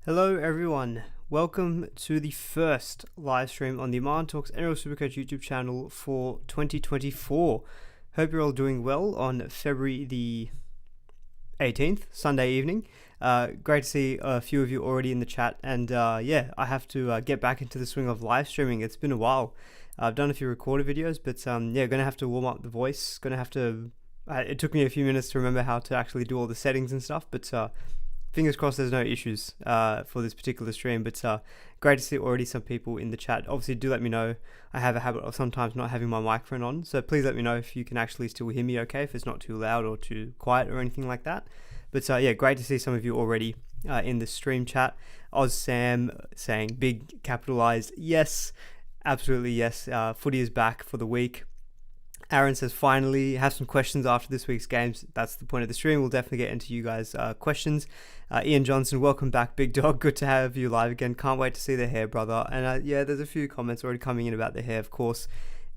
Hello everyone, welcome to the first live stream on the Aman Talks NRL SuperCoach YouTube channel for 2024. Hope you're all doing well on February the 18th, Sunday evening. Great to see a few of you already in the chat, and I have to get back into the swing of live streaming. It's been a while. I've done a few recorded videos, but gonna have to warm up the voice, it took me a few minutes to remember how to actually do all the settings and stuff, but fingers crossed there's no issues for this particular stream, but great to see already some people in the chat. Obviously, do let me know. I have a habit of sometimes not having my microphone on, so please let me know if you can actually still hear me okay, if it's not too loud or too quiet or anything like that. But great to see some of you already in the stream chat. Oz Sam saying big capitalized yes, absolutely yes. Footy is back for the week. Aaron says, finally, have some questions after this week's games. That's the point of the stream. We'll definitely get into you guys' questions. Ian Johnson, welcome back, big dog. Good to have you live again. Can't wait to see the hair, brother. And there's a few comments already coming in about the hair, of course.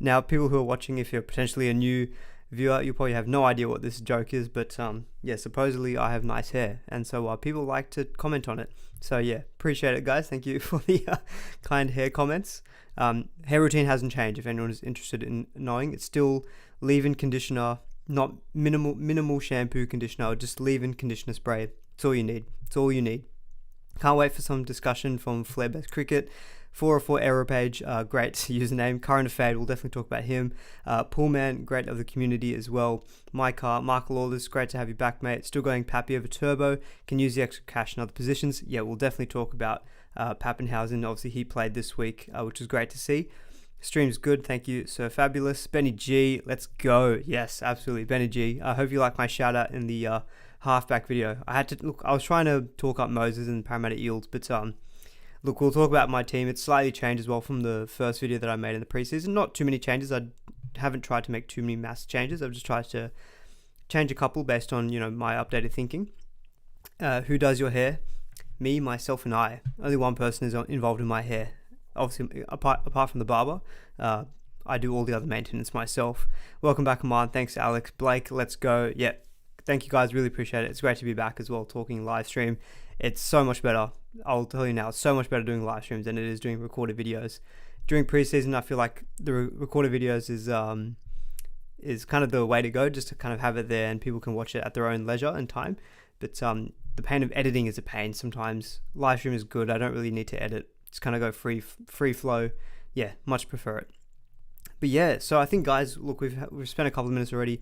Now, people who are watching, if you're potentially a new viewer, you probably have no idea what this joke is. But supposedly I have nice hair. And so people like to comment on it. So appreciate it, guys. Thank you for the kind hair comments. Hair routine hasn't changed. If anyone is interested in knowing, it's still leave-in conditioner, not minimal shampoo conditioner, just leave-in conditioner spray. It's all you need. Can't wait for some discussion from Flair Best Cricket. 404 error page, great username. Current of Fade, we'll definitely talk about him. Poolman, great of the community as well. Mark Lawless, great to have you back, mate. Still going Pappy over Turbo. Can use the extra cash in other positions. Yeah, we'll definitely talk about Pappenhausen. Obviously, he played this week, which was great to see. Stream's good, thank you, Sir Fabulous. Benny G, let's go. Yes, absolutely, Benny G. I hope you like my shout out in the halfback video. I was trying to talk up Moses and Parramatta Eels, but look, we'll talk about my team. It's slightly changed as well from the first video that I made in the preseason. Not too many changes. I haven't tried to make too many mass changes. I've just tried to change a couple based on, my updated thinking. Who does your hair? Me, myself, and I. Only one person is involved in my hair. Obviously, apart from the barber, I do all the other maintenance myself. Welcome back, Aman. Thanks, Alex. Blake, let's go. Yeah, thank you guys. Really appreciate it. It's great to be back as well, talking live stream. It's so much better. I'll tell you now, it's so much better doing live streams than it is doing recorded videos. During preseason, I feel like the recorded videos is kind of the way to go, just to kind of have it there and people can watch it at their own leisure and time. But the pain of editing is a pain sometimes. Live stream is good. I don't really need to edit. Just kind of go free flow. Yeah, much prefer it. But so I think, guys, look, we've spent a couple of minutes already.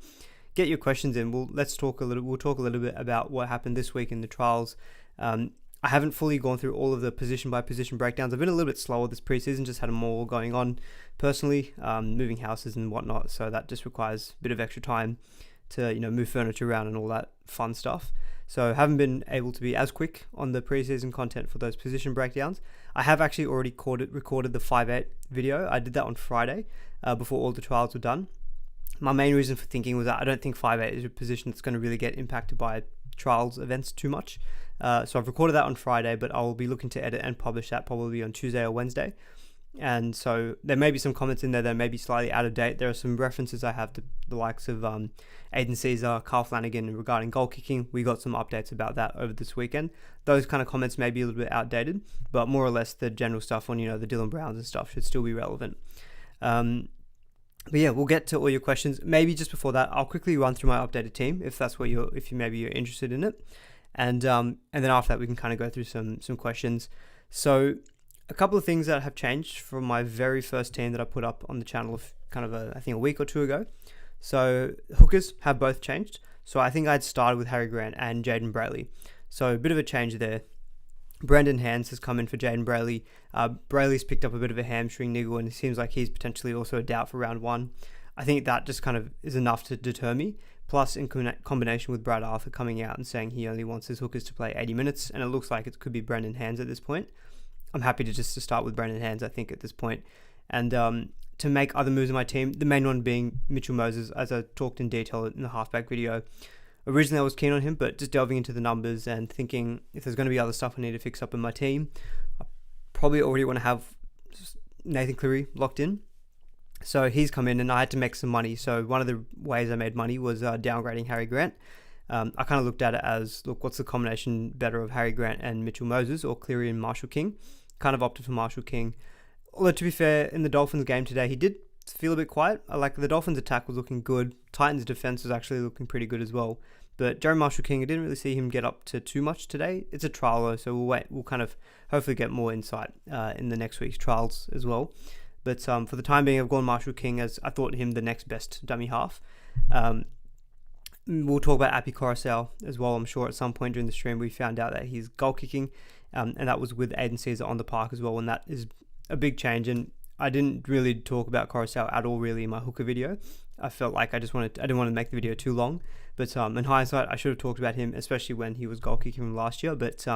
Get your questions in. We'll talk a little bit about what happened this week in the trials. I haven't fully gone through all of the position by position breakdowns. I've been a little bit slower this preseason, just had more going on personally, moving houses and whatnot. So that just requires a bit of extra time to, move furniture around and all that fun stuff. So haven't been able to be as quick on the preseason content for those position breakdowns. I have actually already recorded the 5-8 video. I did that on Friday before all the trials were done. My main reason for thinking was that I don't think 5-8 is a position that's going to really get impacted by trials events too much. So I've recorded that on Friday, but I'll be looking to edit and publish that probably on Tuesday or Wednesday. And so there may be some comments in there that may be slightly out of date. There are some references I have to the likes of Aiden Caesar, Carl Flanagan regarding goal kicking. We got some updates about that over this weekend. Those kind of comments may be a little bit outdated, but more or less the general stuff on, the Dylan Browns and stuff should still be relevant. But we'll get to all your questions. Maybe just before that, I'll quickly run through my updated team if that's what you're interested in it. And then after that, we can kind of go through some questions. So a couple of things that have changed from my very first team that I put up on the channel I think a week or two ago. So hookers have both changed. So I think I'd started with Harry Grant and Jaden Brayley. So a bit of a change there. Brendan Hands has come in for Jaden Brayley. Brayley's picked up a bit of a hamstring niggle, and it seems like he's potentially also a doubt for round one. I think that just kind of is enough to deter me. Plus, in combination with Brad Arthur coming out and saying he only wants his hookers to play 80 minutes, and it looks like it could be Brendan Hands at this point. I'm happy to start with Brendan Hands, I think, at this point. And to make other moves in my team, the main one being Mitchell Moses, as I talked in detail in the halfback video. Originally, I was keen on him, but just delving into the numbers and thinking if there's going to be other stuff I need to fix up in my team, I probably already want to have Nathan Cleary locked in. So he's come in and I had to make some money. So one of the ways I made money was downgrading Harry Grant. I kind of looked at it as, look, what's the combination better of Harry Grant and Mitchell Moses, or Cleary and Marshall King? Kind of opted for Marshall King. Although, to be fair, in the Dolphins game today, he did feel a bit quiet. Like, the Dolphins attack was looking good. Titans defense was actually looking pretty good as well. But Jerry Marshall King, I didn't really see him get up to too much today. It's a trial though, so we'll wait. We'll kind of hopefully get more insight in the next week's trials as well. But for the time being, I've gone Marshall King as I thought him the next best dummy half. We'll talk about Api Coruscant as well. I'm sure at some point during the stream we found out that he's goal kicking, and that was with Aiden Caesar on the park as well, and that is a big change. And I didn't really talk about Coruscant at all really in my hooker video. I felt like I didn't want to make the video too long. But in hindsight, I should have talked about him, especially when he was goal kicking from last year. But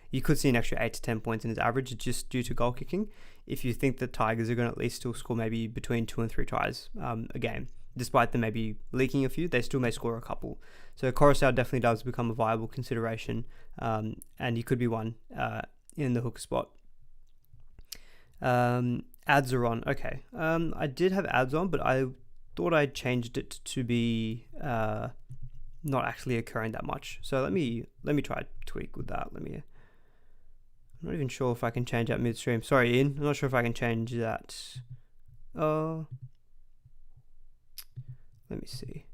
you could see an extra 8 to 10 points in his average just due to goal kicking. If you think the Tigers are going to at least still score maybe between 2 and 3 tries a game, despite them maybe leaking a few, they still may score a couple. So Coruscant definitely does become a viable consideration, and he could be one in the hooker spot. Ads are on. Okay. I did have ads on, but I thought I changed it to be not actually occurring that much. So let me try to tweak with that. I'm not even sure if I can change that midstream. Sorry, Ian. I'm not sure if I can change that. Let me see.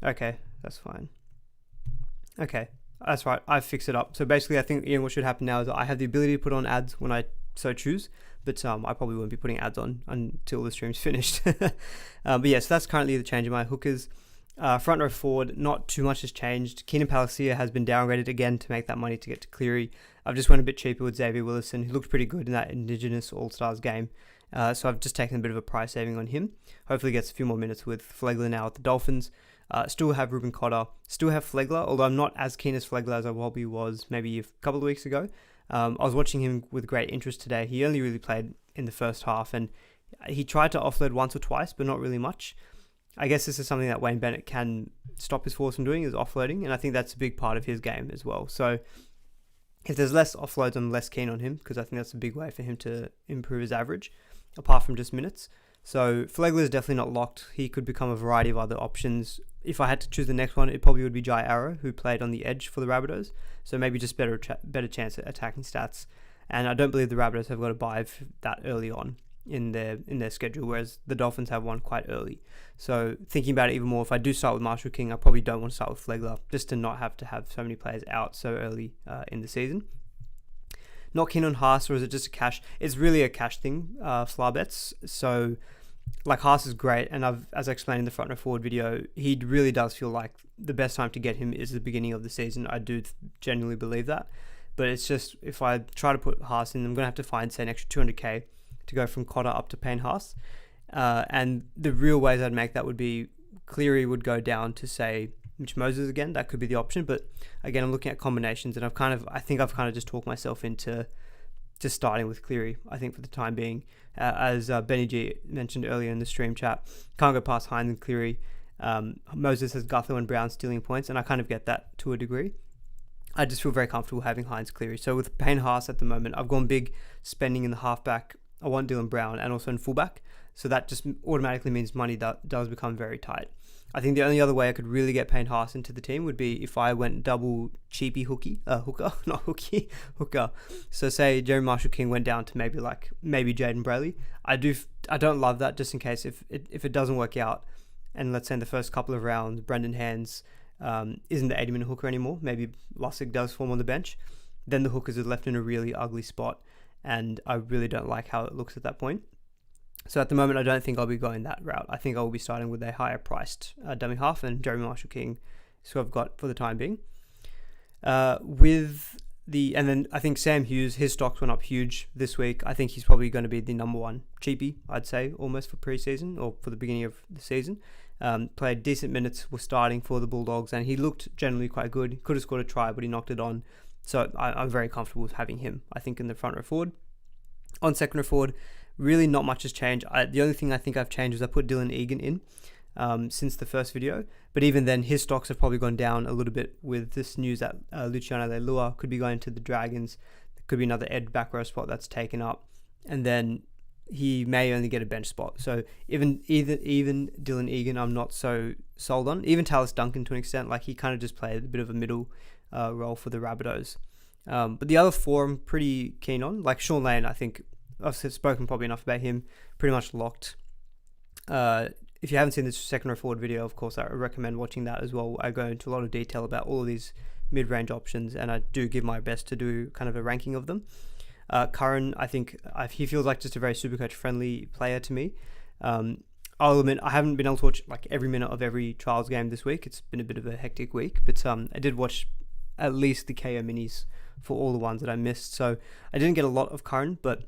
Okay, that's fine. Okay, that's right. I fixed it up. So basically, I think, Ian, what should happen now is I have the ability to put on ads when I so choose, but I probably won't be putting ads on until the stream's finished. But yeah, so that's currently the change in my hookers. Front row forward, not too much has changed. Keenan Palacia has been downgraded again to make that money to get to Cleary. I've just went a bit cheaper with Xavier Willison, who looked pretty good in that Indigenous All-Stars game. So I've just taken a bit of a price saving on him. Hopefully gets a few more minutes with Flegler now at the Dolphins. Still have Ruben Cotter, still have Flegler, although I'm not as keen as Flegler as I probably was maybe a couple of weeks ago. I was watching him with great interest today. He only really played in the first half, and he tried to offload once or twice, but not really much. I guess this is something that Wayne Bennett can stop his force from doing, is offloading, and I think that's a big part of his game as well. So if there's less offloads, I'm less keen on him, because I think that's a big way for him to improve his average, apart from just minutes. So Flegler is definitely not locked. He could become a variety of other options. If I had to choose the next one, it probably would be Jai Arrow, who played on the edge for the Rabbitohs. So maybe just better chance at attacking stats. And I don't believe the Rabbitohs have got a bye that early on in their schedule, whereas the Dolphins have one quite early. So thinking about it even more, if I do start with Marshall King, I probably don't want to start with Flegler, just to not have to have so many players out so early in the season. Not keen on Haas, or is it just a cash? It's really a cash thing, floor bets. So like Haas is great, and as I explained in the front row forward video, he really does feel like the best time to get him is the beginning of the season. I do genuinely believe that. But it's just, if I try to put Haas in, I'm going to have to find, say, an extra 200k to go from Cotter up to Payne Haas. And the real ways I'd make that would be Cleary would go down to, say, Mitch Moses again. That could be the option. But again, I'm looking at combinations, and I think I've kind of just talked myself into just starting with Cleary, I think, for the time being. As Benny G mentioned earlier in the stream chat, can't go past Hines and Cleary. Moses has Gutho and Brown stealing points, and I kind of get that to a degree. I just feel very comfortable having Hines Cleary. So with Payne Haas at the moment, I've gone big spending in the halfback. I want Dylan Brown and also in fullback. So that just automatically means money that does become very tight. I think the only other way I could really get Payne Haas into the team would be if I went double cheapy hooker. So say Jerry Marshall King went down to maybe Jaden Brayley. I don't love that, just in case if it doesn't work out, and let's say in the first couple of rounds Brendan Hands isn't the 80-minute hooker anymore, maybe Lussick does form on the bench, then the hookers are left in a really ugly spot, and I really don't like how it looks at that point. So at the moment, I don't think I'll be going that route. I think I will be starting with a higher priced dummy half, and Jeremy Marshall King is who I've got for the time being. And then I think Sam Hughes, his stocks went up huge this week. I think he's probably going to be the number one cheapie, I'd say, almost for preseason or for the beginning of the season. Played decent minutes, was starting for the Bulldogs, and he looked generally quite good. He could have scored a try, but he knocked it on. So I'm very comfortable with having him, I think, in the front row forward. On second row forward, really not much has changed. The only thing I think I've changed is I put Dylan Egan in since the first video. But even then, his stocks have probably gone down a little bit with this news that Luciano Leilua could be going to the Dragons. There could be another Ed back row spot that's taken up. And then he may only get a bench spot. So even Dylan Egan, I'm not so sold on. Even Tallis Duncan to an extent, like he kind of just played a bit of a middle role for the Rabbitohs. But the other four I'm pretty keen on. Like Sean Lane, I think I've spoken probably enough about him. Pretty much locked. If you haven't seen the second row forward video, of course, I recommend watching that as well. I go into a lot of detail about all of these mid-range options, and I do give my best to do kind of a ranking of them. Curran, I think he feels like just a very Supercoach friendly player to me. I'll admit I haven't been able to watch like every minute of every trials game this week. It's been a bit of a hectic week, but I did watch at least the KO minis for all the ones that I missed. So I didn't get a lot of Curran, but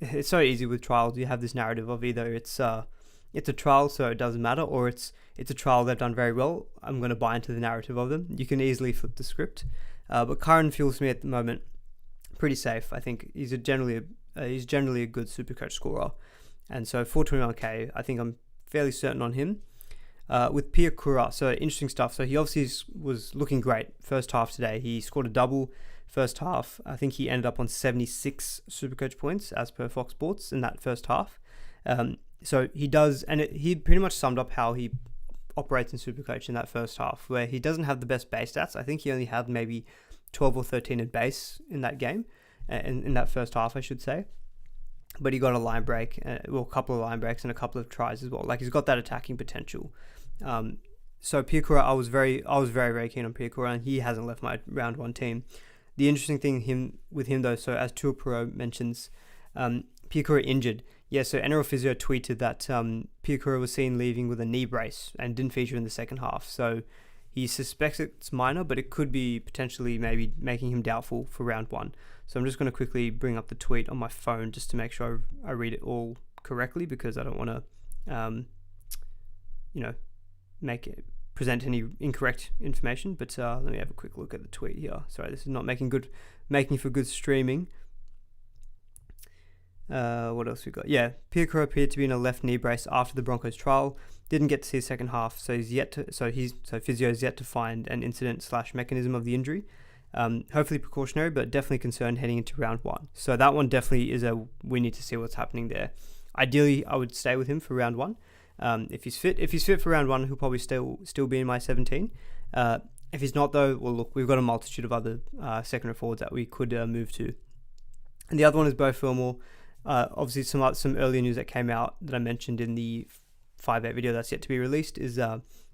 it's so easy with trials. You have this narrative of either it's a trial, so it doesn't matter, or it's a trial they've done very well. I'm going to buy into the narrative of them. You can easily flip the script, but Curran feels to me at the moment pretty safe. I think he's generally a good Supercoach scorer, and so 421k, I think I'm fairly certain on him. With Pia Kura, so interesting stuff. So he obviously was looking great first half today. He scored a double first half. I think he ended up on 76 Supercoach points as per Fox Sports in that first half. So he does, and he pretty much summed up how he operates in Supercoach in that first half, where he doesn't have the best base stats. I think he only had maybe 12 or 13 in base in that game, in that first half, I should say. But he got a line break, a couple of line breaks and a couple of tries as well. Like he's got that attacking potential. So Piakura, I was very, very keen on Piakura, and he hasn't left my round one team. The interesting thing with him though, so as Tuapuro mentions, Piakura injured. Yeah, so NRL Physio tweeted that Piakura was seen leaving with a knee brace and didn't feature in the second half. So he suspects it's minor, but it could be potentially maybe making him doubtful for round one. So I'm just going to quickly bring up the tweet on my phone just to make sure I read it all correctly, because I don't want to, present any incorrect information. But let me have a quick look at the tweet here. Sorry, this is not making for good streaming. What else we got? Yeah, Piakura appeared to be in a left knee brace after the Broncos trial. Didn't get to see the second half, so Physio is yet to find an incident/mechanism of the injury. Hopefully precautionary, but definitely concerned heading into round one. So that one definitely is we need to see what's happening there. Ideally, I would stay with him for round one. If he's fit for round one, he'll probably still be in my 17. If he's not though, well look, we've got a multitude of other secondary forwards that we could move to. And the other one is Beau Fermor. Obviously, some earlier news that came out that I mentioned in the 5-8 video that's yet to be released is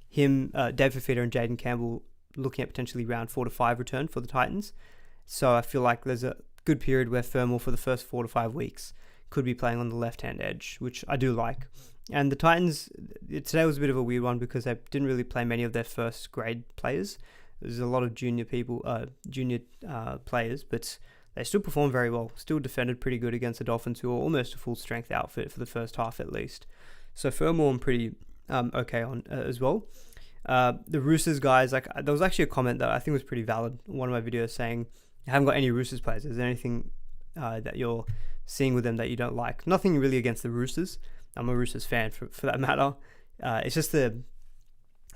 him, Dave Fafita and Jaden Campbell looking at potentially round 4 to 5 return for the Titans. So I feel like there's a good period where Fermor for the first 4 to 5 weeks could be playing on the left-hand edge, which I do like. And the Titans, today was a bit of a weird one because they didn't really play many of their first grade players. There's a lot of junior players, but they still performed very well, still defended pretty good against the Dolphins, who are almost a full strength outfit for the first half at least. So Fermor I'm pretty okay on as well. The Roosters guys, like there was actually a comment that I think was pretty valid in one of my videos saying, I haven't got any Roosters players. Is there anything that you're seeing with them that you don't like? Nothing really against the Roosters. I'm a Roosters fan for that matter. It's just the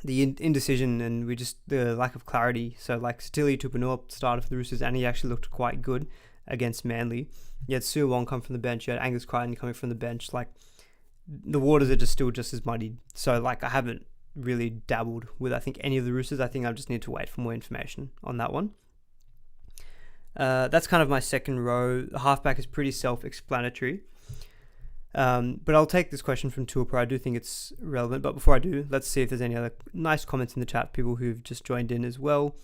indecision and the lack of clarity. So like Stili Tupanua started for the Roosters and he actually looked quite good against Manly. You had Sue Wong come from the bench. You had Angus Crichton coming from the bench. Like the waters are still just as muddied. So like I haven't really dabbled with I think any of the Roosters. I think I just need to wait for more information on that one. That's kind of my second row. The halfback is pretty self-explanatory. But I'll take this question from Tuapuro. I do think it's relevant. But before I do, let's see if there's any other nice comments in the chat, people who've just joined in as well.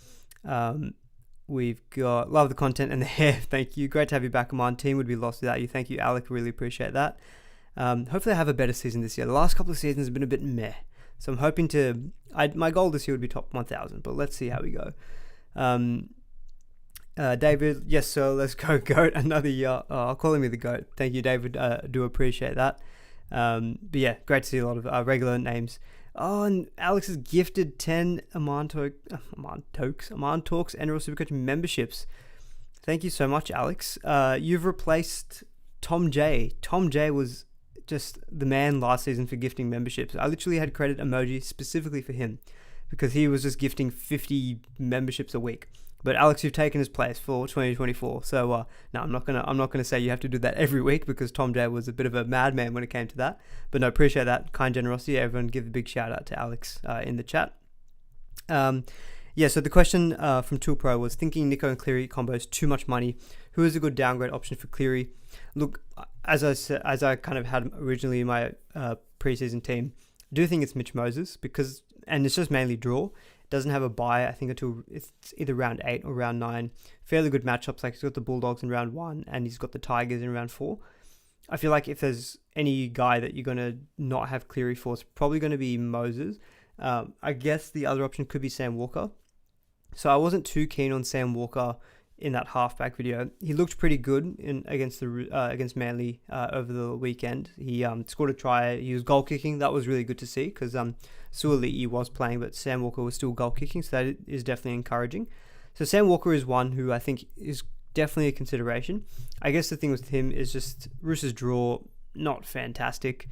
We've got love the content and the hair. Thank you. Great to have you back, Amon. Team would be lost without you. Thank you, Alec. Really appreciate that. Hopefully I have a better season this year. The last couple of seasons have been a bit meh. So I'm hoping my goal this year would be top 1,000, but let's see how we go. David, yes sir, let's go GOAT, another year. Calling me the GOAT. Thank you, David. Do appreciate that. But yeah, great to see a lot of regular names. Oh, and Alex has gifted 10 Amon Talks NRL SuperCoach memberships. Thank you so much, Alex. You've replaced Tom J. Tom J was just the man last season for gifting memberships. I literally had credit emoji specifically for him because he was just gifting 50 memberships a week. But Alex, you've taken his place for 2024. So no, I'm not gonna say you have to do that every week, because Tom J was a bit of a madman when it came to that. But no, appreciate that kind generosity. Everyone give a big shout out to Alex in the chat. Yeah, so the question from Tool Pro was, thinking Nico and Cleary combos too much money. Who is a good downgrade option for Cleary? Look, as I kind of had originally in my preseason team, I do think it's Mitch Moses, and it's just mainly draw. Doesn't have a bye, I think, until it's either round 8 or round 9. Fairly good matchups, like he's got the Bulldogs in round 1 and he's got the Tigers in round 4. I feel like if there's any guy that you're going to not have Cleary for, it's probably going to be Moses. I guess the other option could be Sam Walker. So I wasn't too keen on Sam Walker in that halfback video. He looked pretty good against Manly over the weekend. He scored a try. He was goal kicking. That was really good to see, because Suoli'i was playing, but Sam Walker was still goal kicking, so that is definitely encouraging. So Sam Walker is one who I think is definitely a consideration. I guess the thing with him is just Roosters' draw, not fantastic.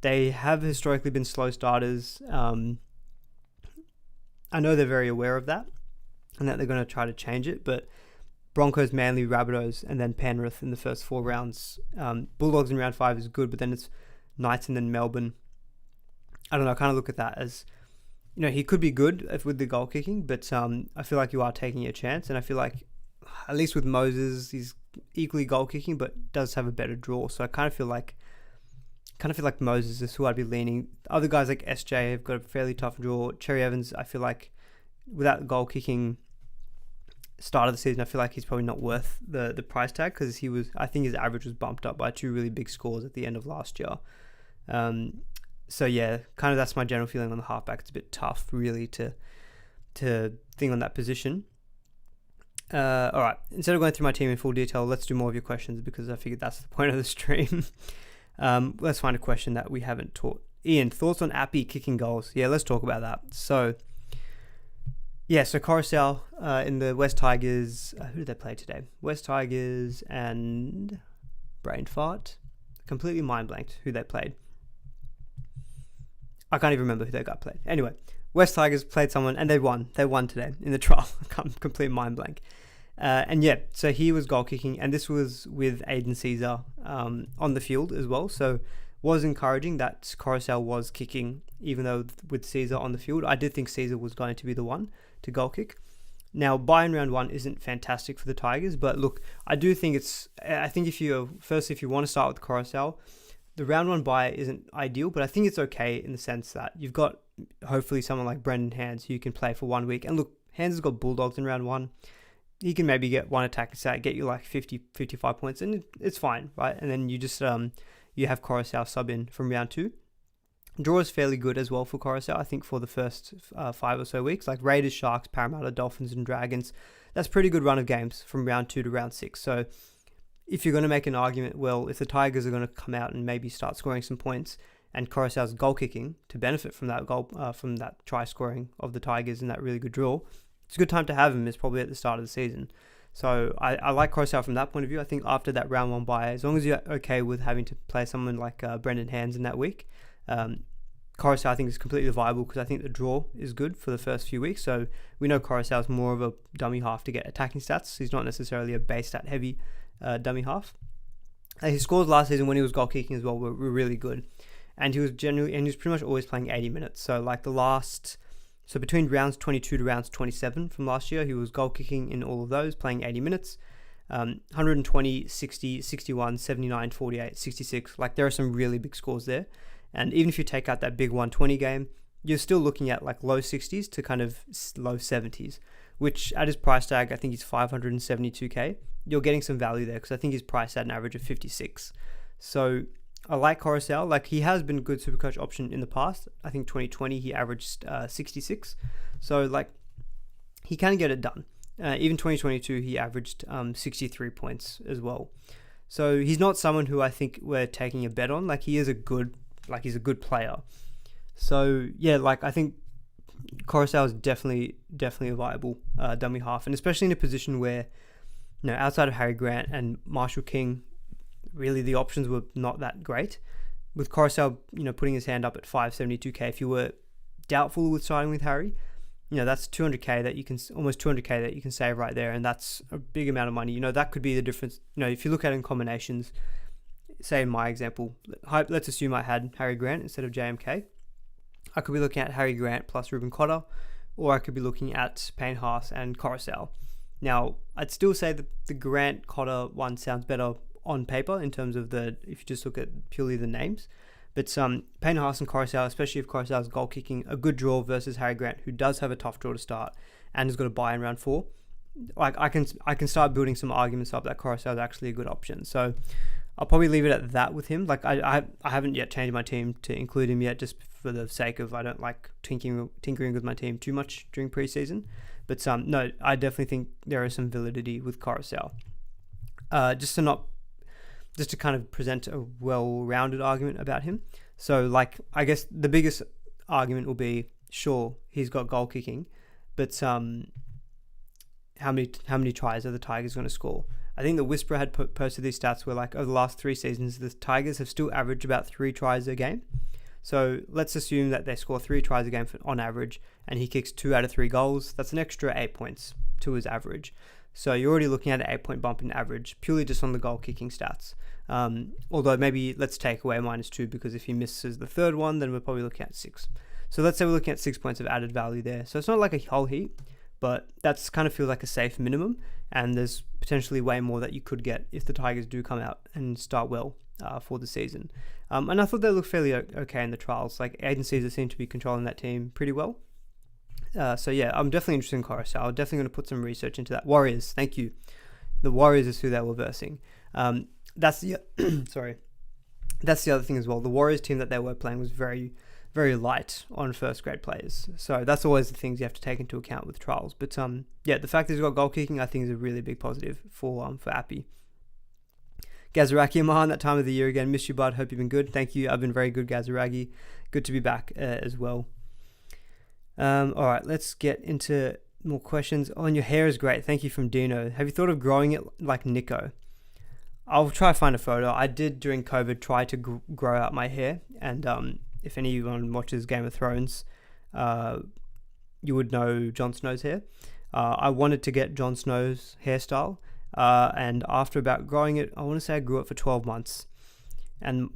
They have historically been slow starters. I know they're very aware of that and that they're going to try to change it, but Broncos, Manly, Rabbitohs, and then Penrith in the first 4 rounds. Bulldogs in round 5 is good, but then it's Knights and then Melbourne. I don't know, I kind of look at that as, he could be good with the goal kicking, but I feel like you are taking a chance, and I feel like, at least with Moses, he's equally goal kicking, but does have a better draw. So I kind of feel like Moses is who I'd be leaning. Other guys like SJ have got a fairly tough draw. Cherry Evans, I feel like, without the goal kicking start of the season, I feel like he's probably not worth the price tag, because I think his average was bumped up by 2 really big scores at the end of last year. So yeah, kind of that's my general feeling on the halfback. It's a bit tough, really, to think on that position. All right, instead of going through my team in full detail, let's do more of your questions, because I figured that's the point of the stream. Let's find a question that we haven't taught. Ian, thoughts on Appy kicking goals? Yeah, let's talk about that. So Coruscant in the West Tigers. Who did they play today? West Tigers and brain fart. Completely mind blanked who they played. I can't even remember who that guy played. Anyway, West Tigers played someone and they won. They won today in the trial. Complete mind blank. So he was goal kicking, and this was with Aiden Caesar on the field as well. So was encouraging that Coruscant was kicking, even though with Caesar on the field. I did think Caesar was going to be the one to goal kick. Now, bye in round 1 isn't fantastic for the Tigers, but look, I think if you want to start with Coruscant, the round 1 bye isn't ideal, but I think it's okay in the sense that you've got hopefully someone like Brendan Hands who you can play for 1 week. And look, Hands has got Bulldogs in round 1. He can maybe get one attack stat, get you like 50, 55 points, and it's fine, right? And then you just you have Coruscant sub in from round 2. Draw is fairly good as well for Coruscant, I think, for the first 5 or so weeks. Like Raiders, Sharks, Parramatta, Dolphins, and Dragons. That's a pretty good run of games from round 2 to round 6. So if you're going to make an argument, well, if the Tigers are going to come out and maybe start scoring some points, and Coruscant's goal kicking to benefit from that goal, from that try scoring of the Tigers in that really good draw, it's a good time to have him. It's probably at the start of the season. So I like Coruscant from that point of view. I think after that round 1 bye, as long as you're okay with having to play someone like Brendan Hands in that week, Coruscant I think is completely viable, because I think the draw is good for the first few weeks. So we know Coruscant is more of a dummy half to get attacking stats. He's not necessarily a base stat heavy dummy half. His scores last season when he was goal kicking as well were really good, and he was pretty much always playing 80 minutes. So like between rounds 22 to rounds 27 from last year, he was goal kicking in all of those, playing 80 minutes. 120, 60, 61, 79, 48, 66. Like there are some really big scores there. And even if you take out that big 120 game, you're still looking at like low 60s to kind of low 70s, which at his price tag, I think he's 572k. You're getting some value there, because I think he's priced at an average of 56. So I like Coruscant. Like he has been a good Supercoach option in the past. I think 2020 he averaged 66. So like he can get it done. Even 2022 he averaged 63 points as well. So he's not someone who I think we're taking a bet on. Like he's a good player. So yeah, like I think Coruscant is definitely a viable dummy half, and especially in a position where, outside of Harry Grant and Marshall King, really the options were not that great. With Coruscant, putting his hand up at 572k, if you were doubtful with starting with Harry, that's 200k that you can, almost 200k that you can save right there, and that's a big amount of money. That could be the difference. If you look at it in combinations, say in my example, let's assume I had Harry Grant instead of JMK. I could be looking at Harry Grant plus Ruben Cotter, or I could be looking at Payne Haas and Coruscant. Now, I'd still say that the Grant Cotter one sounds better on paper in terms of if you just look at purely the names. But Payne Haas and Coruscant, especially if Coruscant's goal kicking, a good draw versus Harry Grant, who does have a tough draw to start and has got a bye in round 4. Like I can start building some arguments up that Coruscant is actually a good option. So I'll probably leave it at that with him. Like I haven't yet changed my team to include him yet, just for the sake of I don't like tinkering with my team too much during preseason. But no, I definitely think there is some validity with Coruscant. Just to kind of present a well-rounded argument about him. So like I guess the biggest argument will be, sure, he's got goal kicking, but how many tries are the Tigers going to score? I think the Whisperer had posted these stats where like over the last 3 seasons, the Tigers have still averaged about 3 tries a game. So let's assume that they score 3 tries a game on average, and he kicks 2 out of 3 goals. That's an extra 8 points to his average. So you're already looking at an 8-point bump in average, purely just on the goal kicking stats. Although maybe let's take away -2, because if he misses the third one, then we're probably looking at 6. So let's say we're looking at 6 points of added value there. So it's not like a whole heap, but that's kind of feels like a safe minimum. And there's potentially way more that you could get if the Tigers do come out and start well for the season. And I thought they looked fairly okay in the trials. Like Aiden Caesar seemed to be controlling that team pretty well. So yeah, I'm definitely interested in Coruscant. I'm definitely going to put some research into that. Warriors, thank you. The Warriors is who they were versing. That's the That's the other thing as well. The Warriors team that they were playing was very, very light on first grade players. So that's always the things you have to take into account with trials. But yeah, the fact that he's got goal kicking, I think, is a really big positive for Appy. Gazaraki Amahan, that time of the year again. Miss you, bud. Hope you've been good. Thank you. I've been very good, Gazaragi. Good to be back as well. All right, let's get into more questions. Oh, and your hair is great. Thank you, from Dino. Have you thought of growing it like Nico? I'll try to find a photo. I did during COVID try to grow out my hair, and if anyone watches Game of Thrones, you would know Jon Snow's hair. I wanted to get Jon Snow's hairstyle, and after about growing it, I want to say I grew it for 12 months, and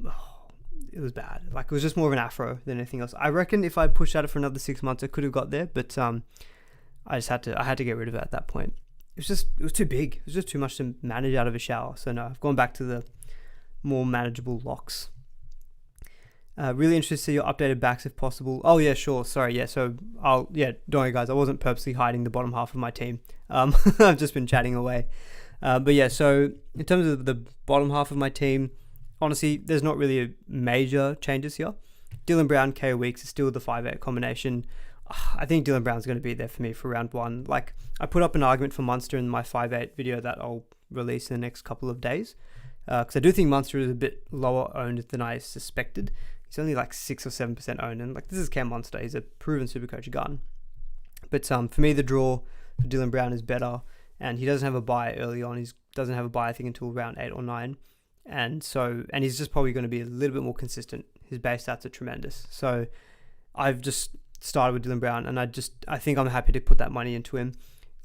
it was bad. Like, it was just more of an afro than anything else. I reckon if I pushed at it for another 6 months, I could have got there, but I had to get rid of it at that point. It was too big. It was just too much to manage out of a shower. So no, I've gone back to the more manageable locks. Really interested to see your updated backs if possible. Oh yeah, sure. Sorry. Yeah. So don't worry guys. I wasn't purposely hiding the bottom half of my team. I've just been chatting away. But yeah, so in terms of the bottom half of my team, honestly, there's not really a major changes here. Dylan Brown, KO Weeks is still the 5-8 combination. I think Dylan Brown's going to be there for me for round 1. Like, I put up an argument for Munster in my 5-8 video that I'll release in the next couple of days. Because I do think Munster is a bit lower owned than I suspected. He's only like 6 or 7% owned. And like, this is Cam Munster. He's a proven Supercoach gun. But for me, the draw for Dylan Brown is better. And he doesn't have a bye early on. He doesn't have a bye, I think, until round 8 or 9. And he's just probably going to be a little bit more consistent. His base stats are tremendous. So I've just started with Dylan Brown, and I think I'm happy to put that money into him.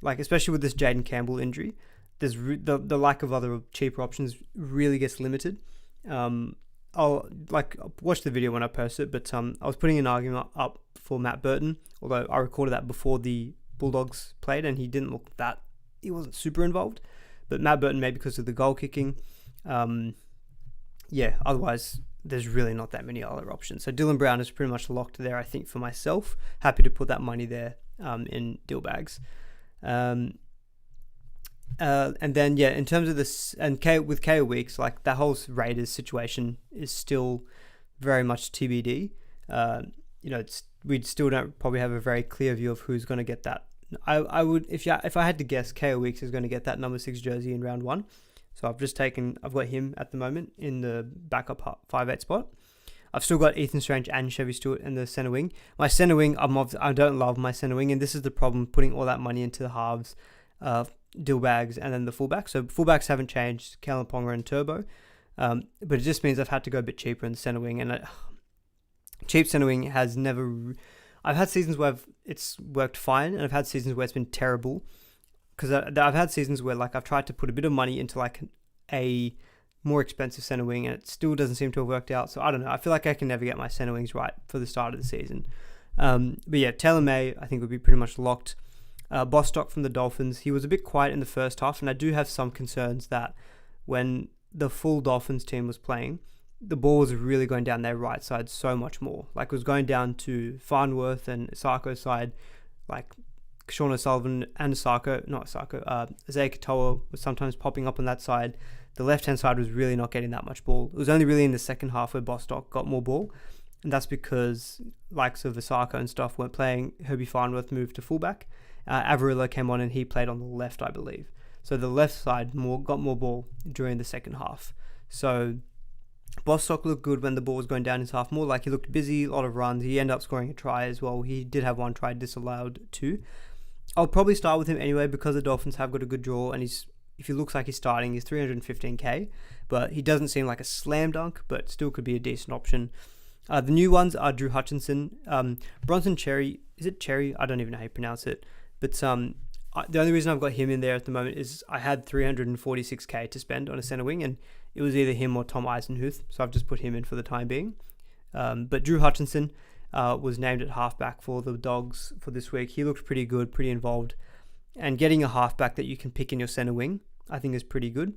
Like, especially with this Jaden Campbell injury, there's the lack of other cheaper options really gets limited. I'll watch the video when I post it, but I was putting an argument up for Matt Burton, although I recorded that before the Bulldogs played, and he wasn't super involved. But Matt Burton, maybe because of the goal kicking. Otherwise there's really not that many other options. So Dylan Brown is pretty much locked there, I think, for myself. Happy to put that money there in deal bags. And then, yeah, in terms of this, and with KO Weeks, like, that whole Raiders situation is still very much TBD. We still don't probably have a very clear view of who's going to get that. I would, if I had to guess, KO Weeks is going to get that number 6 jersey in round 1. So I've got him at the moment in the backup 5-8 spot. I've still got Ethan Strange and Chevy Stewart in the centre wing. My centre wing, I don't love my centre wing, and this is the problem, putting all that money into the halves, deal bags, and then the fullbacks. So fullbacks haven't changed, Kalen Ponga and Turbo, but it just means I've had to go a bit cheaper in the centre wing, and cheap centre wing has never... I've had seasons where it's worked fine, and I've had seasons where it's been terrible. Because I've had seasons where like I've tried to put a bit of money into like a more expensive center wing, and it still doesn't seem to have worked out. So I don't know. I feel like I can never get my center wings right for the start of the season. But yeah, Taylor May I think would be pretty much locked. Bostock from the Dolphins, he was a bit quiet in the first half, and I do have some concerns that when the full Dolphins team was playing, the ball was really going down their right side so much more. Like it was going down to Farnworth and Sarko's side, like Sean O'Sullivan and Isaiah Katoa was sometimes popping up on that side. The left-hand side was really not getting that much ball. It was only really in the second half where Bostock got more ball, and that's because likes of Isaiah and stuff weren't playing. Herbie Farnworth moved to fullback. Avarillo came on and he played on the left, I believe. So the left side got more ball during the second half. So Bostock looked good when the ball was going down his half more. Like he looked busy, a lot of runs. He ended up scoring a try as well. He did have one try disallowed too. I'll probably start with him anyway because the Dolphins have got a good draw, and if he looks like he's starting, he's 315k, but he doesn't seem like a slam dunk, but still could be a decent option. The new ones are Drew Hutchinson, Bronson Cherry. Is it Cherry? I don't even know how you pronounce it. But the only reason I've got him in there at the moment is I had 346k to spend on a center wing, and it was either him or Tom Eisenhuth, so I've just put him in for the time being. But Drew Hutchinson was named at halfback for the Dogs for this week. He looked pretty good, pretty involved, and getting a halfback that you can pick in your center wing, I think is pretty good.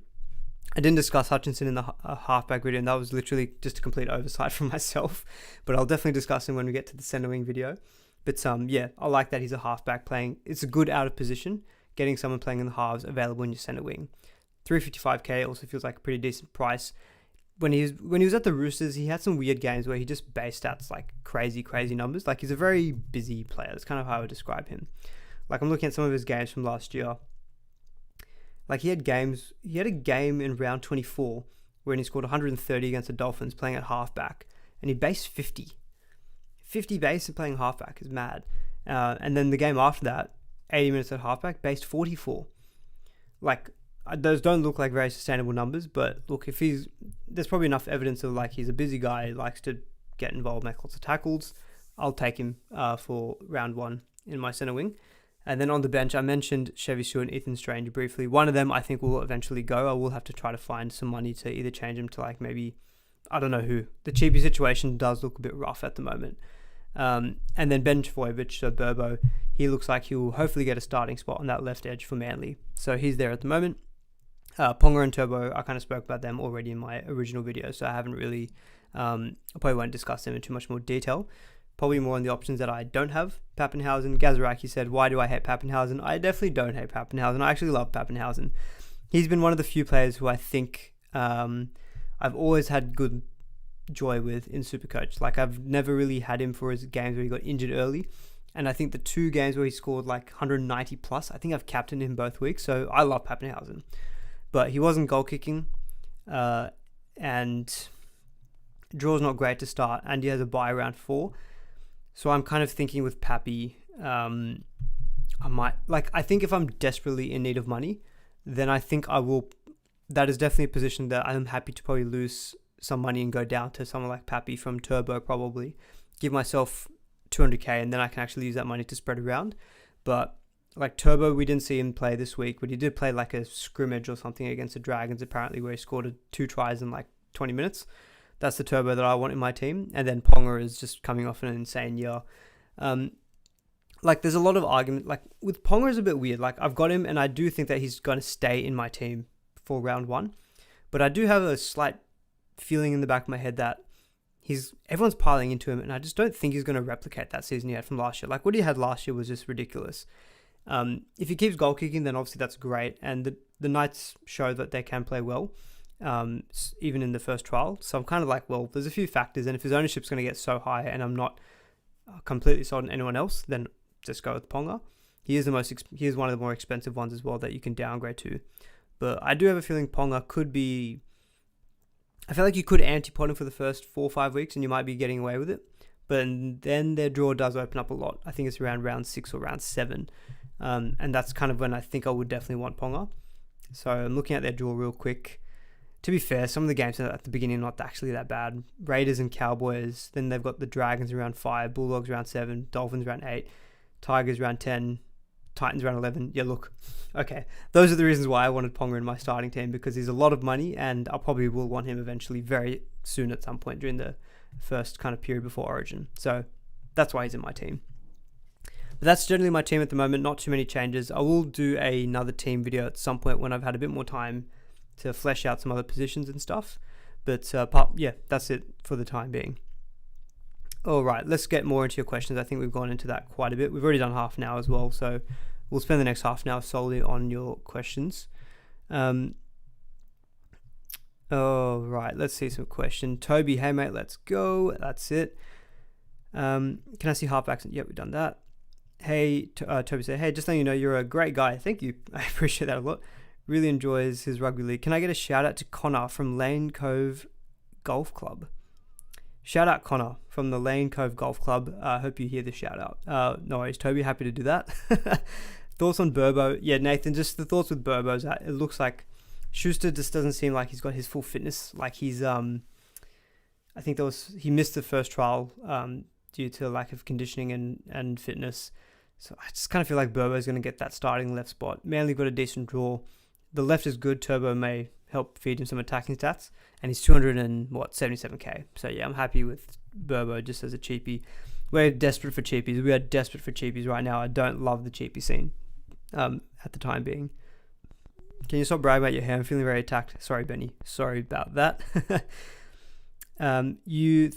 I didn't discuss Hutchinson in the halfback video, and that was literally just a complete oversight from myself, but I'll definitely discuss him when we get to the center wing video. But yeah, I like that he's a halfback playing. It's a good out of position, getting someone playing in the halves available in your center wing. 355k also feels like a pretty decent price. When he was at the Roosters, he had some weird games where he just base stats like crazy numbers. Like he's a very busy player. That's kind of how I would describe him. Like I'm looking at some of his games from last year. Like he had a game in round 24 where he scored 130 against the Dolphins playing at halfback, and he based 50 base and playing halfback is mad. And then the game after that, 80 minutes at halfback, based 44. Like those don't look like very sustainable numbers, but look, there's probably enough evidence of like he's a busy guy, he likes to get involved, make lots of tackles. I'll take him for round 1 in my center wing. And then on the bench, I mentioned Chevy Stewart and Ethan Strange briefly. One of them I think will eventually go. I will have to try to find some money to either change him to like maybe, I don't know who. The cheapy situation does look a bit rough at the moment. And then Ben Trbojevic, so Burbo, he looks like he will hopefully get a starting spot on that left edge for Manly. So he's there at the moment. Ponga and Turbo, I kind of spoke about them already in my original video, so I haven't really, I probably won't discuss them in too much more detail. Probably more on the options that I don't have. Pappenhausen, Gazaraki said, why do I hate Pappenhausen? I definitely don't hate Pappenhausen. I actually love Pappenhausen. He's been one of the few players who I think I've always had good joy with in SuperCoach. Like I've never really had him for his games where he got injured early, and I think the 2 games where he scored like 190 plus, I think I've captained him both weeks, so I love Pappenhausen. But he wasn't goal kicking, and draw's not great to start, and he has a bye round 4. So I'm kind of thinking with Pappy, I think if I'm desperately in need of money, then I think I will, that is definitely a position that I'm happy to probably lose some money and go down to someone like Pappy from Turbo, probably give myself 200k, and then I can actually use that money to spread around. But like Turbo, we didn't see him play this week, but he did play like a scrimmage or something against the Dragons apparently, where he scored 2 tries in like 20 minutes. That's the Turbo that I want in my team. And then Ponga is just coming off an insane year. Like there's a lot of argument. Like with Ponga is a bit weird. Like I've got him, and I do think that he's going to stay in my team for round 1. But I do have a slight feeling in the back of my head that everyone's piling into him, and I just don't think he's going to replicate that season he had from last year. Like what he had last year was just ridiculous. If he keeps goal kicking, then obviously that's great. And the Knights show that they can play well. Even in the first trial. So I'm kind of like, well, there's a few factors, and if his ownership's going to get so high and I'm not completely sold on anyone else, then just go with Ponga. He is one of the more expensive ones as well that you can downgrade to. But I do have a feeling Ponga could be, I feel like you could anti-pot him for the first 4 or 5 weeks and you might be getting away with it. But then their draw does open up a lot. I think it's around round 6 or round 7. And that's kind of when I think I would definitely want Ponga. So I'm looking at their draw real quick. to be fair, some of the games at the beginning are not actually that bad. Raiders and Cowboys, then they've got the Dragons around 5, Bulldogs around 7, Dolphins around 8, Tigers around 10, Titans around 11. Yeah, look, okay. Those are the reasons why I wanted Ponga in my starting team, because he's a lot of money and I probably will want him eventually very soon at some point during the first kind of period before Origin. So that's why he's in my team. But that's generally my team at the moment, not too many changes. I will do another team video at some point when I've had a bit more time to flesh out some other positions and stuff. But yeah, that's it for the time being. All right, let's get more into your questions. I think we've gone into that quite a bit. We've already done half an hour as well, so we'll spend the next half an hour solely on your questions. All right, let's see some questions. Toby, hey mate, let's go. That's it. Can I see halfbacks? Yep, we've done that. Hey, Toby said, hey, just letting you know you're a great guy. Thank you. I appreciate that a lot. Really enjoys his rugby league. Can I get a shout out to Connor from Lane Cove Golf Club? Shout out Connor from the Lane Cove Golf Club. I hope you hear the shout out. No worries, Toby. Happy to do that. Thoughts on Burbo? Yeah, Nathan, just the thoughts with Burbo is that it looks like Schuster just doesn't seem like he's got his full fitness. Like he's, I think he missed the first trial due to lack of conditioning and fitness. So I just kind of feel like Burbo's going to get that starting left spot. Manly got a decent draw. The left is good. Turbo may help feed him some attacking stats. And he's 277k. So yeah, I'm happy with Burbo just as a cheapie. We're desperate for cheapies. We are desperate for cheapies right now. I don't love the cheapie scene at the time being. Can you stop bragging about your hair? I'm feeling very attacked. Sorry, Benny. Sorry about that. You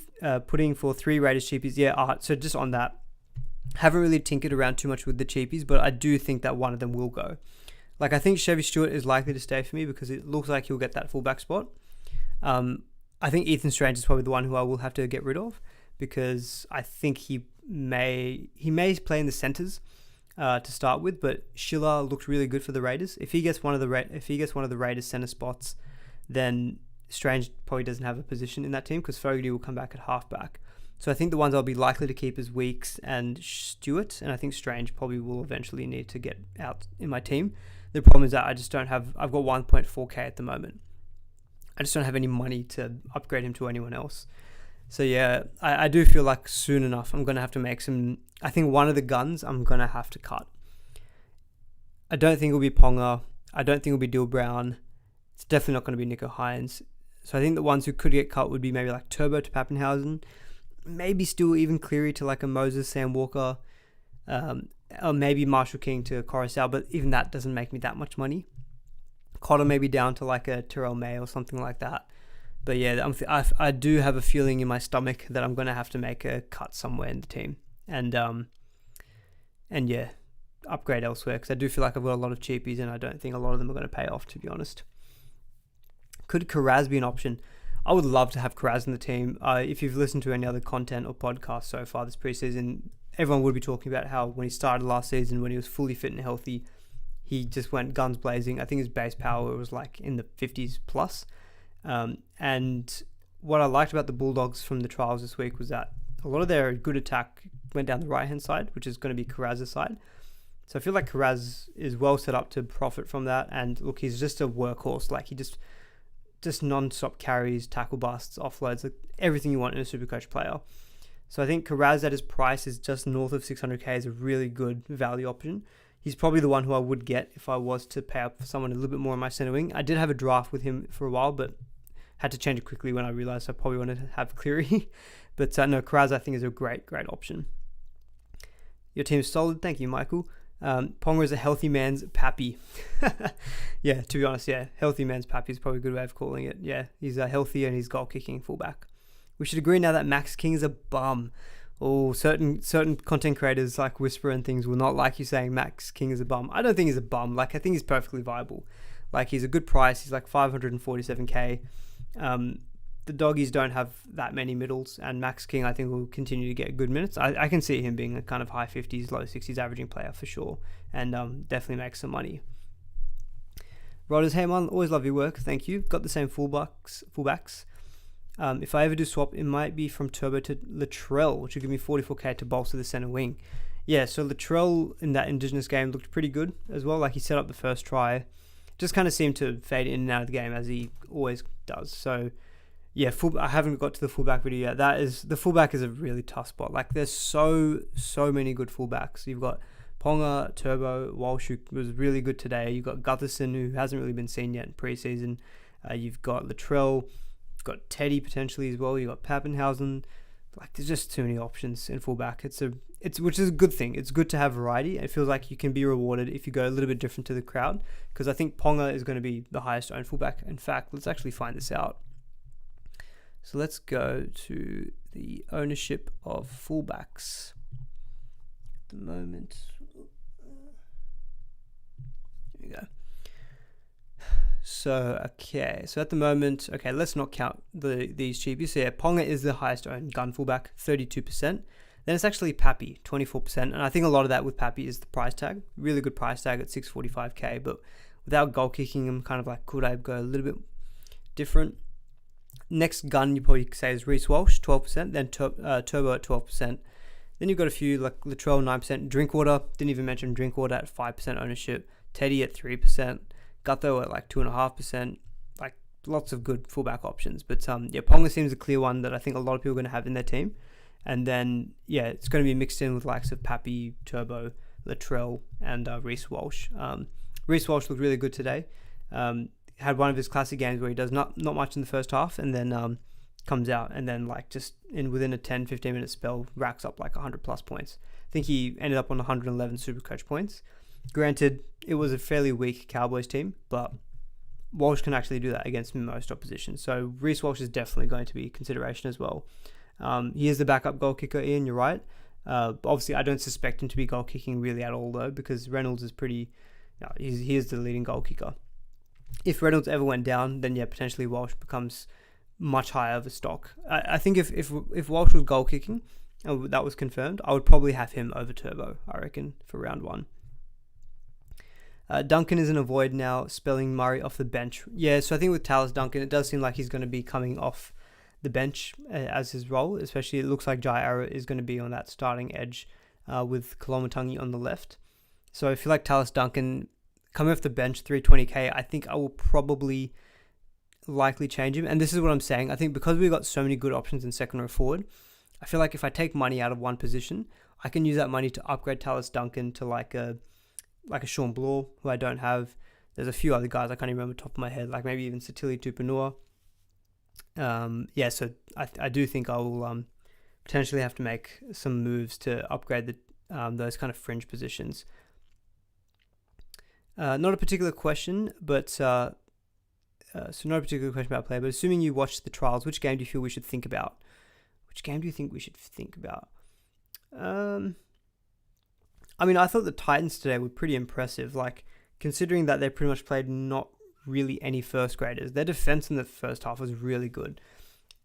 putting for 3 Raiders cheapies. Yeah, so just on that. Haven't really tinkered around too much with the cheapies, but I do think that one of them will go. Like, I think Chevy Stewart is likely to stay for me because it looks like he'll get that fullback spot. I think Ethan Strange is probably the one who I will have to get rid of because I think he may play in the centres to start with, but Schiller looked really good for the Raiders. If he gets one of the Raiders centre spots, then Strange probably doesn't have a position in that team because Fogarty will come back at halfback. So I think the ones I'll be likely to keep is Weeks and Stewart, and I think Strange probably will eventually need to get out in my team. The problem is that I've got 1.4k at the moment. I just don't have any money to upgrade him to anyone else. So yeah, I do feel like soon enough I'm going to have to make some... I think one of the guns I'm going to have to cut. I don't think it'll be Ponga. I don't think it'll be Dill Brown. It's definitely not going to be Nico Hines. So I think the ones who could get cut would be maybe like Turbo to Pappenhausen. Maybe still even Cleary to like a Moses, Sam Walker. Or maybe Marshall King to Coruscant. But even that doesn't make me that much money. Cotter maybe down to like a Terrell May or something like that. But yeah, I do have a feeling in my stomach that I'm going to have to make a cut somewhere in the team. And yeah, upgrade elsewhere. Because I do feel like I've got a lot of cheapies and I don't think a lot of them are going to pay off, to be honest. Could Karaz be an option? I would love to have Karaz in the team. If you've listened to any other content or podcasts so far this preseason, everyone would be talking about how when he started last season, when he was fully fit and healthy, he just went guns blazing. I think his base power was like in the 50s plus. And what I liked about the Bulldogs from the trials this week was that a lot of their good attack went down the right-hand side, which is going to be Karaz's side. So I feel like Karaz is well set up to profit from that. And look, he's just a workhorse. Like he just non-stop carries, tackle busts, offloads, like everything you want in a SuperCoach player. So I think Karaz at his price is just north of 600k is a really good value option. He's probably the one who I would get if I was to pay up for someone a little bit more in my center wing. I did have a draft with him for a while, but had to change it quickly when I realized I probably wanted to have Cleary. But no, Karaz I think is a great option. Your team is solid. Thank you, Michael. Ponga is a healthy man's Pappy. Yeah, to be honest, yeah. Healthy man's Pappy is probably a good way of calling it. Yeah, he's healthy and he's goal-kicking fullback. We should agree now that Max King is a bum. Oh, certain content creators like Whisper and things will not like you saying Max King is a bum. I don't think he's a bum. Like, I think he's perfectly viable. Like, he's a good price. He's like 547k. The doggies don't have that many middles, and Max King I think will continue to get good minutes. I can see him being a kind of high 50s, low 60s averaging player for sure, and definitely make some money. Rodders, hey man, always love your work. Thank you. Got the same fullbacks. If I ever do swap, it might be from Turbo to Latrell, which will give me 44k to bolster the center wing. Yeah, so Latrell in that Indigenous game looked pretty good as well. Like, he set up the first try, just kind of seemed to fade in and out of the game as he always does. So yeah, I haven't got to the fullback video yet. The fullback is a really tough spot. Like there's so many good fullbacks. You've got Ponga, Turbo, Walsh, who was really good today. You've got Gutherson, who hasn't really been seen yet in preseason. You've got Latrell. You've got Teddy potentially as well. You've got Pappenhausen. Like there's just too many options in fullback. Which is a good thing. It's good to have variety. It feels like you can be rewarded if you go a little bit different to the crowd, because I think Ponga is going to be the highest owned fullback. In fact, let's actually find this out. So let's go to the ownership of fullbacks at the moment. Here we go. So at the moment, let's not count these cheapies. So yeah, Ponga is the highest owned gun fullback, 32%. Then it's actually Pappy, 24%. And I think a lot of that with Pappy is the price tag. Really good price tag at 645k. But without goal kicking, I'm kind of like, could I go a little bit different? Next gun you probably say is Reece Walsh, 12%. Then Turbo at 12%. Then you've got a few like Latrell, 9%. Drinkwater, didn't even mention Drinkwater at 5% ownership. Teddy at 3%. Gutho at like 2.5%. Like lots of good fullback options. But Ponga seems a clear one that I think a lot of people are going to have in their team. And then, it's going to be mixed in with likes of Pappy, Turbo, Latrell, and Reece Walsh. Reece Walsh looked really good today. Had one of his classic games where he does not much in the first half and then comes out and then like just within a 10-15 minute spell racks up like 100 plus points. I think he ended up on 111 SuperCoach points. Granted, it was a fairly weak Cowboys team, but Walsh can actually do that against most opposition. So Reece Walsh is definitely going to be a consideration as well. He is the backup goal kicker, Ian, you're right. Obviously, I don't suspect him to be goal kicking really at all, though, because Reynolds is he is the leading goal kicker. If Reynolds ever went down, then potentially Walsh becomes much higher of a stock. I think if Walsh was goal kicking, and that was confirmed, I would probably have him over Turbo, I reckon, for round one. Duncan is an avoid now, spelling Murray off the bench. Yeah, so I think with Tallis Duncan, it does seem like he's going to be coming off the bench as his role, especially it looks like Jai Arrow is going to be on that starting edge with Kolomatangi on the left. So if you like Tallis Duncan coming off the bench, 320k, I think I will probably likely change him. And this is what I'm saying. I think because we've got so many good options in second row forward, I feel like if I take money out of one position, I can use that money to upgrade Tallis Duncan to like a Sean Bloor, who I don't have. There's a few other guys I can't even remember top of my head, like maybe even Satili Tupanua. So I do think I will potentially have to make some moves to upgrade those kind of fringe positions. Not a particular question, but not a particular question about play, but assuming you watched the trials, which game do you feel we should think about? Which game do you think we should think about? I thought the Titans today were pretty impressive, like considering that they pretty much played not really any first graders. Their defense in the first half was really good.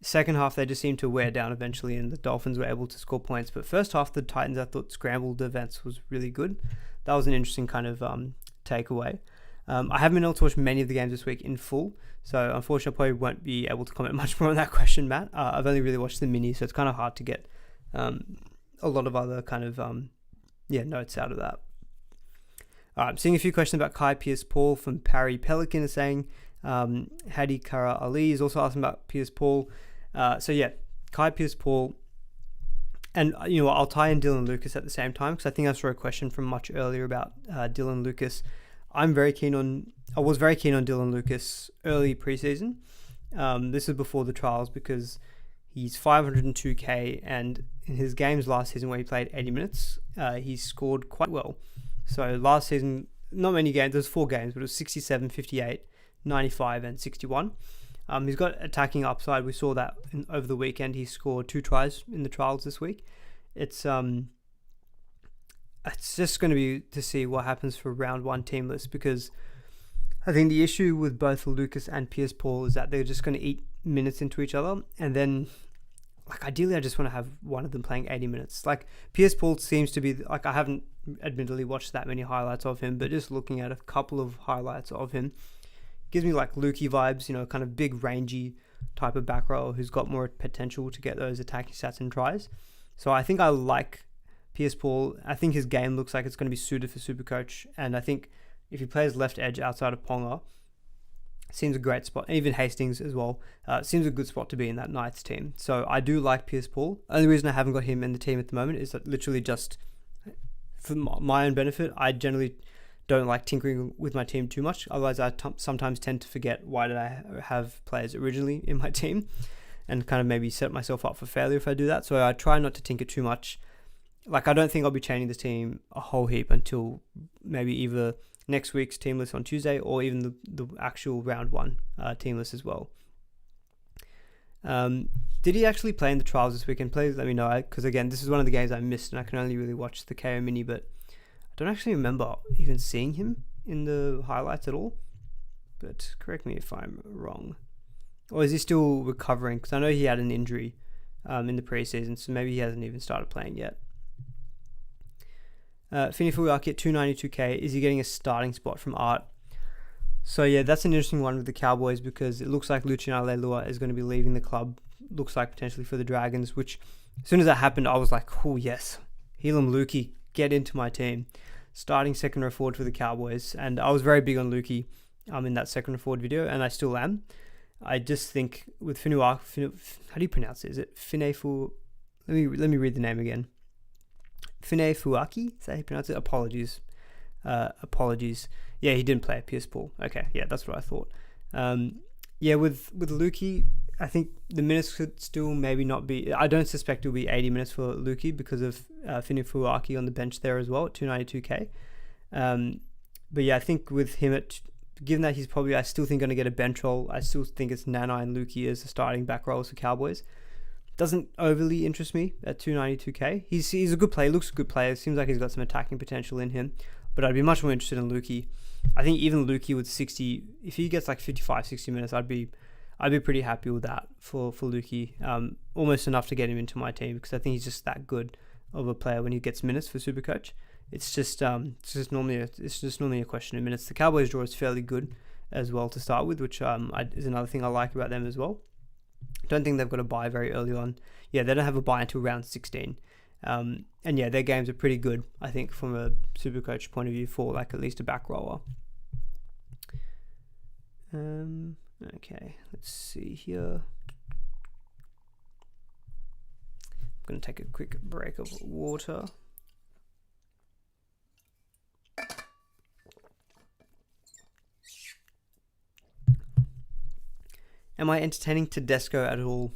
Second half, they just seemed to wear down eventually, and the Dolphins were able to score points. But first half, the Titans, I thought, scrambled defense was really good. That was an interesting kind of takeaway. I haven't been able to watch many of the games this week in full, so unfortunately, I probably won't be able to comment much more on that question, Matt. I've only really watched the mini, so it's kind of hard to get a lot of other kind of notes out of that. I'm seeing a few questions about Kai Pierce-Paul from Parry Pelican is saying. Hadi Kara Ali is also asking about Pierce-Paul. Kai Pierce-Paul. And, I'll tie in Dylan Lucas at the same time, because I think I saw a question from much earlier about Dylan Lucas. I was very keen on Dylan Lucas early preseason. This is before the trials, because he's 502k, and in his games last season where he played 80 minutes, he scored quite well. So last season, not many games, there's 4 games, but it was 67, 58, 95, and 61. He's got attacking upside. We saw that over the weekend. He scored 2 tries in the trials this week. It's just going to be to see what happens for round 1 team list, because I think the issue with both Lucas and Pierce-Paul is that they're just going to eat minutes into each other, and then ideally I just want to have one of them playing 80 minutes. Pierce-Paul seems to be I haven't admittedly watched that many highlights of him, but just looking at a couple of highlights of him gives me Lukey vibes, kind of big rangy type of back row who's got more potential to get those attacking stats and tries. So I think I like Pierce-Paul. I think his game looks like it's going to be suited for SuperCoach, and I think if he plays left edge outside of Ponga, seems a great spot. And even Hastings as well. Seems a good spot to be in that Knights team. So I do like Pierce Paul. Only reason I haven't got him in the team at the moment is that literally just for my own benefit. I generally don't like tinkering with my team too much. Otherwise, I sometimes tend to forget why did I have players originally in my team, and kind of maybe set myself up for failure if I do that. So I try not to tinker too much. Like, I don't think I'll be changing this team a whole heap until maybe either next week's team list on Tuesday or even the actual round 1 team list as well. Did he actually play in the trials this weekend? Please let me know, because again, this is one of the games I missed and I can only really watch the KO mini, but I don't actually remember even seeing him in the highlights at all. But correct me if I'm wrong. Or is he still recovering? Because I know he had an injury in the preseason, so maybe he hasn't even started playing yet. Fini Furuaki at 292k. Is he getting a starting spot from Art? So yeah, that's an interesting one with the Cowboys, because it looks like Luciano Leilua is going to be leaving the club. Looks like potentially for the Dragons, which as soon as that happened, I was like, oh yes, Helam Lukey, get into my team. Starting second row forward for the Cowboys. And I was very big on Lukey in that second row forward video, and I still am. I just think with Finuaki, how do you pronounce it? Is it Finefu? Let me read the name again. Fine Fuaki? Is that how you pronounce it? Apologies. Yeah, he didn't play at Pierce Paul. Okay, yeah, that's what I thought. Yeah, with Lukey, I think the minutes could still maybe not be... I don't suspect it'll be 80 minutes for Lukey because of Fine Fuaki on the bench there as well at 292k. But yeah, I think with him given that he's probably, I still think going to get a bench role. I still think it's Nana and Lukey as the starting back rows for Cowboys. Doesn't overly interest me at 292k. He's a good player. Looks a good player. Seems like he's got some attacking potential in him. But I'd be much more interested in Lukey. I think even Lukey with 60, if he gets like 55, 60 minutes, I'd be pretty happy with that for Lukey. Almost enough to get him into my team, because I think he's just that good of a player when he gets minutes for SuperCoach. It's just normally a question of minutes. The Cowboys draw is fairly good as well to start with, which is another thing I like about them as well. Don't think they've got a bye very early on. Yeah, they don't have a bye until round 16. And yeah, their games are pretty good, I think, from a SuperCoach point of view for like at least a back rower. Okay, let's see here. I'm going to take a quick break of water. Am I entertaining Tedesco at all?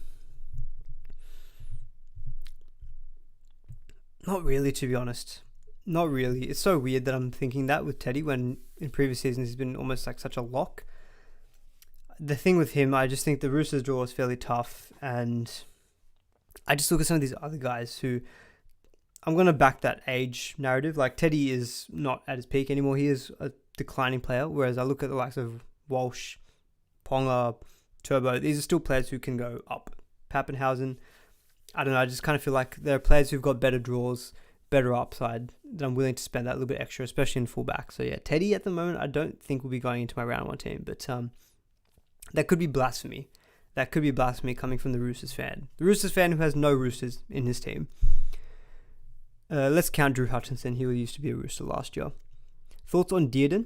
Not really, to be honest. Not really. It's so weird that I'm thinking that with Teddy, when in previous seasons he's been almost like such a lock. The thing with him, I just think the Roosters draw is fairly tough, and I just look at some of these other guys who I'm going to back that age narrative. Like, Teddy is not at his peak anymore. He is a declining player, whereas I look at the likes of Walsh, Ponga, Turbo. These are still players who can go up. Pappenhausen, I don't know, I just kind of feel like there are players who've got better draws, better upside, that I'm willing to spend that little bit extra, especially in fullback. So yeah, Teddy at the moment, I don't think will be going into my round 1 team, but that could be blasphemy. That could be blasphemy coming from the Roosters fan. The Roosters fan who has no Roosters in his team. Let's count Drew Hutchinson. He used to be a Rooster last year. Thoughts on Dearden?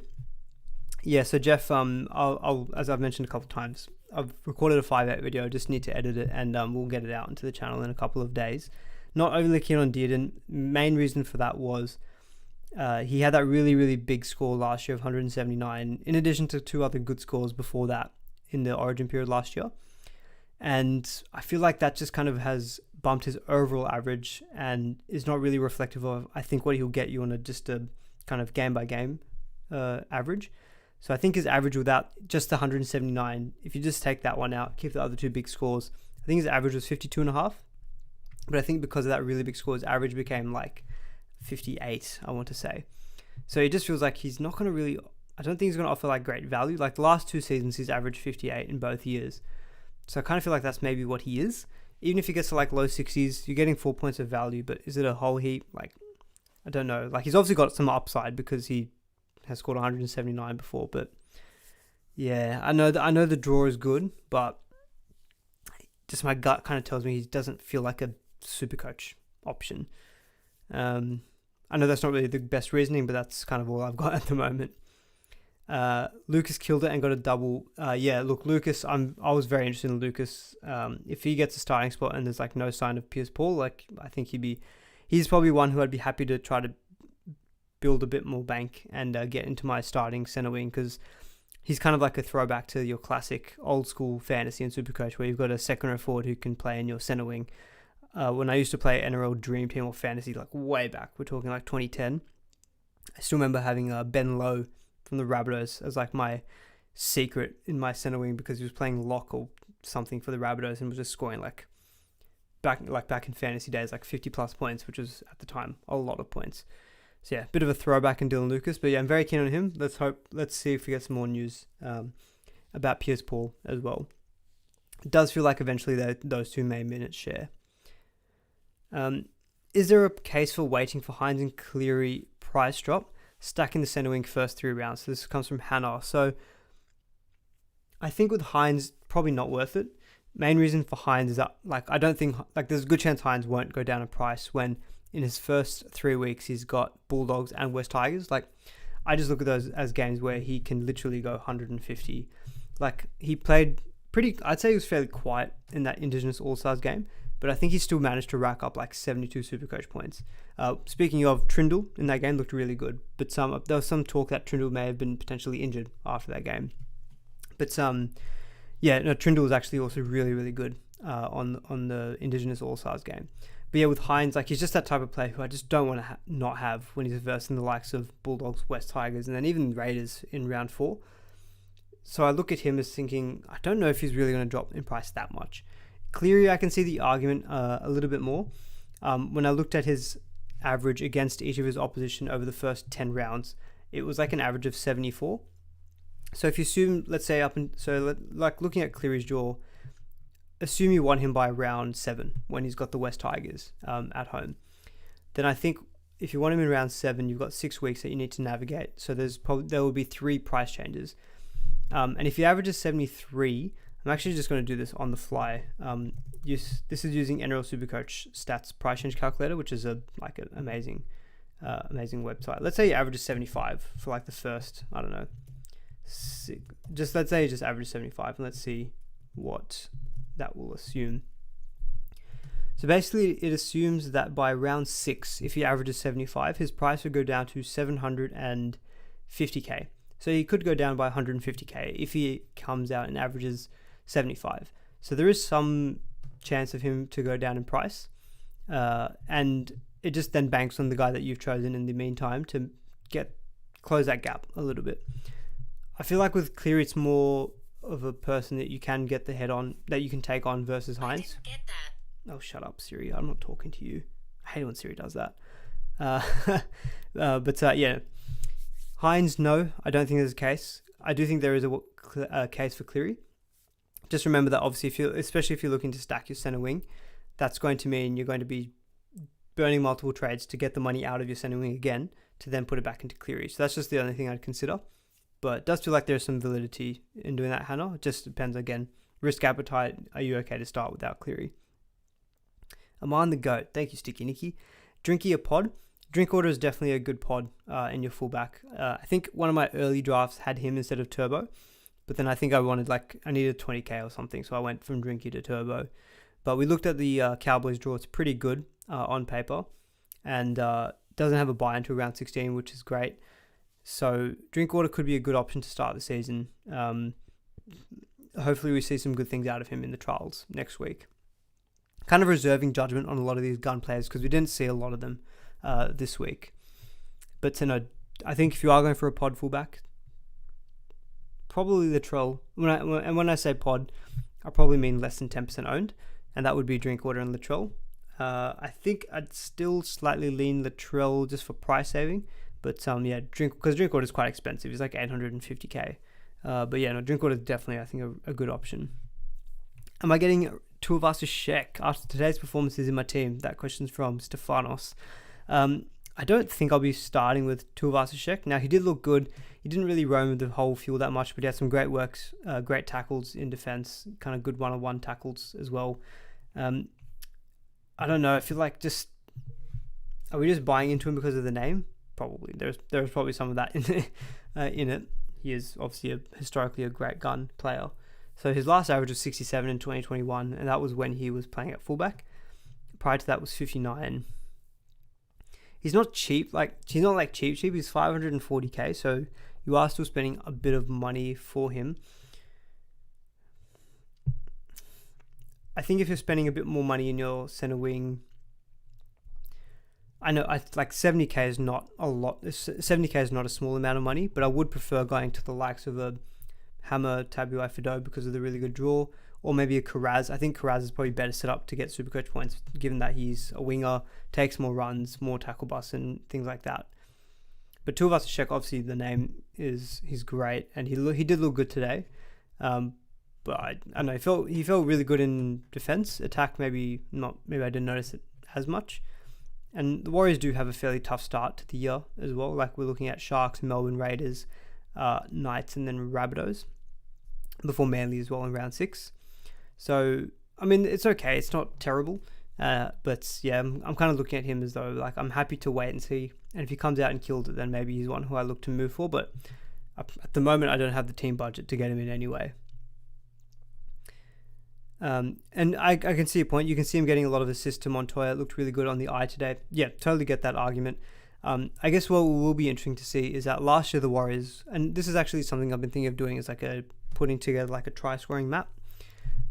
Yeah, so Jeff, I'll as I've mentioned a couple of times, I've recorded a 5.8 video. I just need to edit it, and we'll get it out into the channel in a couple of days. Not overly keen on Dearden. Main reason for that was he had that really, really big score last year of 179, in addition to 2 other good scores before that in the Origin period last year. And I feel like that just kind of has bumped his overall average and is not really reflective of, I think, what he'll get you on just a kind of game-by-game average. So I think his average without just the 179, if you just take that one out, keep the other 2 big scores, I think his average was 52.5. But I think because of that really big score, his average became like 58, I want to say. So it just feels like he's not going to really, I don't think he's going to offer like great value. Like the last 2 seasons, he's averaged 58 in both years. So I kind of feel like that's maybe what he is. Even if he gets to like low 60s, you're getting 4 points of value, but is it a whole heap? Like, I don't know. Like, he's obviously got some upside because he has scored 179 before, but yeah, I know the draw is good, but just my gut kind of tells me he doesn't feel like a SuperCoach option. I know that's not really the best reasoning, but that's kind of all I've got at the moment. Lucas killed it and got a double. Look, Lucas, I was very interested in Lucas. If he gets a starting spot and there's like no sign of Pierce Paul, like I think he's probably one who I'd be happy to try to build a bit more bank and get into my starting center wing, because he's kind of like a throwback to your classic old school fantasy and Supercoach where you've got a second row forward who can play in your center wing. When I used to play NRL Dream Team or fantasy, like way back, we're talking like 2010, I still remember having Ben Lowe from the Rabbitohs as like my secret in my center wing, because he was playing lock or something for the Rabbitohs and was just scoring like back in fantasy days, like 50 plus points, which was at the time a lot of points. So yeah, bit of a throwback in Dylan Lucas, but yeah, I'm very keen on him. Let's see if we get some more news about Pierce Paul as well. It does feel like eventually those two may minutes share. Is there a case for waiting for Hines and Cleary price drop, stacking the center wing first 3 rounds? So this comes from Hannah. So I think with Hines, probably not worth it. Main reason for Hines is that I don't think there's a good chance Hines won't go down in price when in his first 3 weeks he's got Bulldogs and West Tigers. I just look at those as games where he can literally go 150. He played I'd say he was fairly quiet in that Indigenous All-Stars game, but I think he still managed to rack up 72 Supercoach points. Speaking of Trindle, in that game looked really good, but there was some talk that Trindle may have been potentially injured after that game. But Trindle was actually also really, really good on the Indigenous All-Stars game. But yeah, with Hines, he's just that type of player who I just don't want to not have when he's versing the likes of Bulldogs, West Tigers, and then even Raiders in round 4. So I look at him as thinking, I don't know if he's really going to drop in price that much. Cleary, I can see the argument a little bit more. When I looked at his average against each of his opposition over the first 10 rounds, it was like an average of 74. So if you assume, let's say looking at Cleary's draw, assume you want him by round 7 when he's got the West Tigers at home. Then I think if you want him in round 7, you've got 6 weeks that you need to navigate. So there will be 3 price changes. And if he averages 73, I'm actually just going to do this on the fly. This is using NRL SuperCoach Stats price change calculator, which is an amazing website. Let's say he averages 75 for the first, I don't know, let's say he just averages 75, and let's see what that will assume. So basically it assumes that by round 6, if he averages 75, his price would go down to 750k. So he could go down by 150k if he comes out and averages 75. So there is some chance of him to go down in price, and it just then banks on the guy that you've chosen in the meantime to close that gap a little bit. I feel like with Cleary, it's more of a person that you can get the head on, that you can take on versus Hines. I didn't get that. Oh, shut up, Siri. I'm not talking to you. I hate when Siri does that. Hines, no, I don't think there's a case. I do think there is a case for Cleary. Just remember that obviously, especially if you're looking to stack your center wing, that's going to mean you're going to be burning multiple trades to get the money out of your center wing again to then put it back into Cleary. So that's just the only thing I'd consider. But it does feel like there's some validity in doing that, Hannah. It just depends, again, risk appetite. Are you okay to start without Cleary? Aman the GOAT. Thank you, Sticky Nicky. Drinky a pod. Drinkwater is definitely a good pod in your fullback. I think one of my early drafts had him instead of Turbo, but then I think I needed 20k or something, so I went from Drinky to Turbo. But we looked at the Cowboys draw. It's pretty good on paper, and doesn't have a buy until round 16, which is great. So Drinkwater could be a good option to start the season. Hopefully we see some good things out of him in the trials next week. Kind of reserving judgment on a lot of these gun players because we didn't see a lot of them this week. But I think if you are going for a pod fullback, probably Latrell. When I say pod, I probably mean less than 10% owned, and that would be Drinkwater and Latrell. I think I'd still slightly lean Latrell just for price saving. But because Drinkwater is quite expensive. He's like 850k. Drinkwater is definitely, I think, a good option. Am I getting Tuivasa-Sheck after today's performances in my team? That question's from Stefanos. I don't think I'll be starting with Tuivasa-Sheck. Now, he did look good. He didn't really roam with the whole field that much, but he had some great works, great tackles in defense, kind of good one-on-one tackles as well. I don't know. I feel like are we just buying into him because of the name? Probably. There's probably some of that in it. he is obviously historically a great gun player. So his last average was 67 in 2021, and that was when he was playing at fullback. Prior to that was 59. He's not cheap, he's not like cheap. He's 540k, so you are still spending a bit of money for him. I think if you're spending a bit more money in your center wing, I know 70k is not a lot. 70k is not a small amount of money, but I would prefer going to the likes of a Hammer Tabuai Fido because of the really good draw, or maybe a Karaz. I think Karaz is probably better set up to get Supercoach points, given that he's a winger, takes more runs, more tackle busts, and things like that. But Tuivasa-Sheck, obviously the name he's great, and he did look good today. But I don't know, he felt really good in defense. Attack, maybe not. Maybe I didn't notice it as much. And the Warriors do have a fairly tough start to the year as well. Like we're looking at Sharks, Melbourne Raiders, Knights, and then Rabbitohs before Manly as well in round 6. So I mean, it's okay. It's not terrible. But yeah, I'm kind of looking at him as though like I'm happy to wait and see. And if he comes out and kills it, then maybe he's one who I look to move for. But at the moment, I don't have the team budget to get him in anyway. And I can see a point. You can see him getting a lot of assists to Montoya. It looked really good on the eye today. Yeah, totally get that argument. I guess what will be interesting to see is that last year the Warriors, and this is actually something I've been thinking of doing, is like putting together like a try scoring map.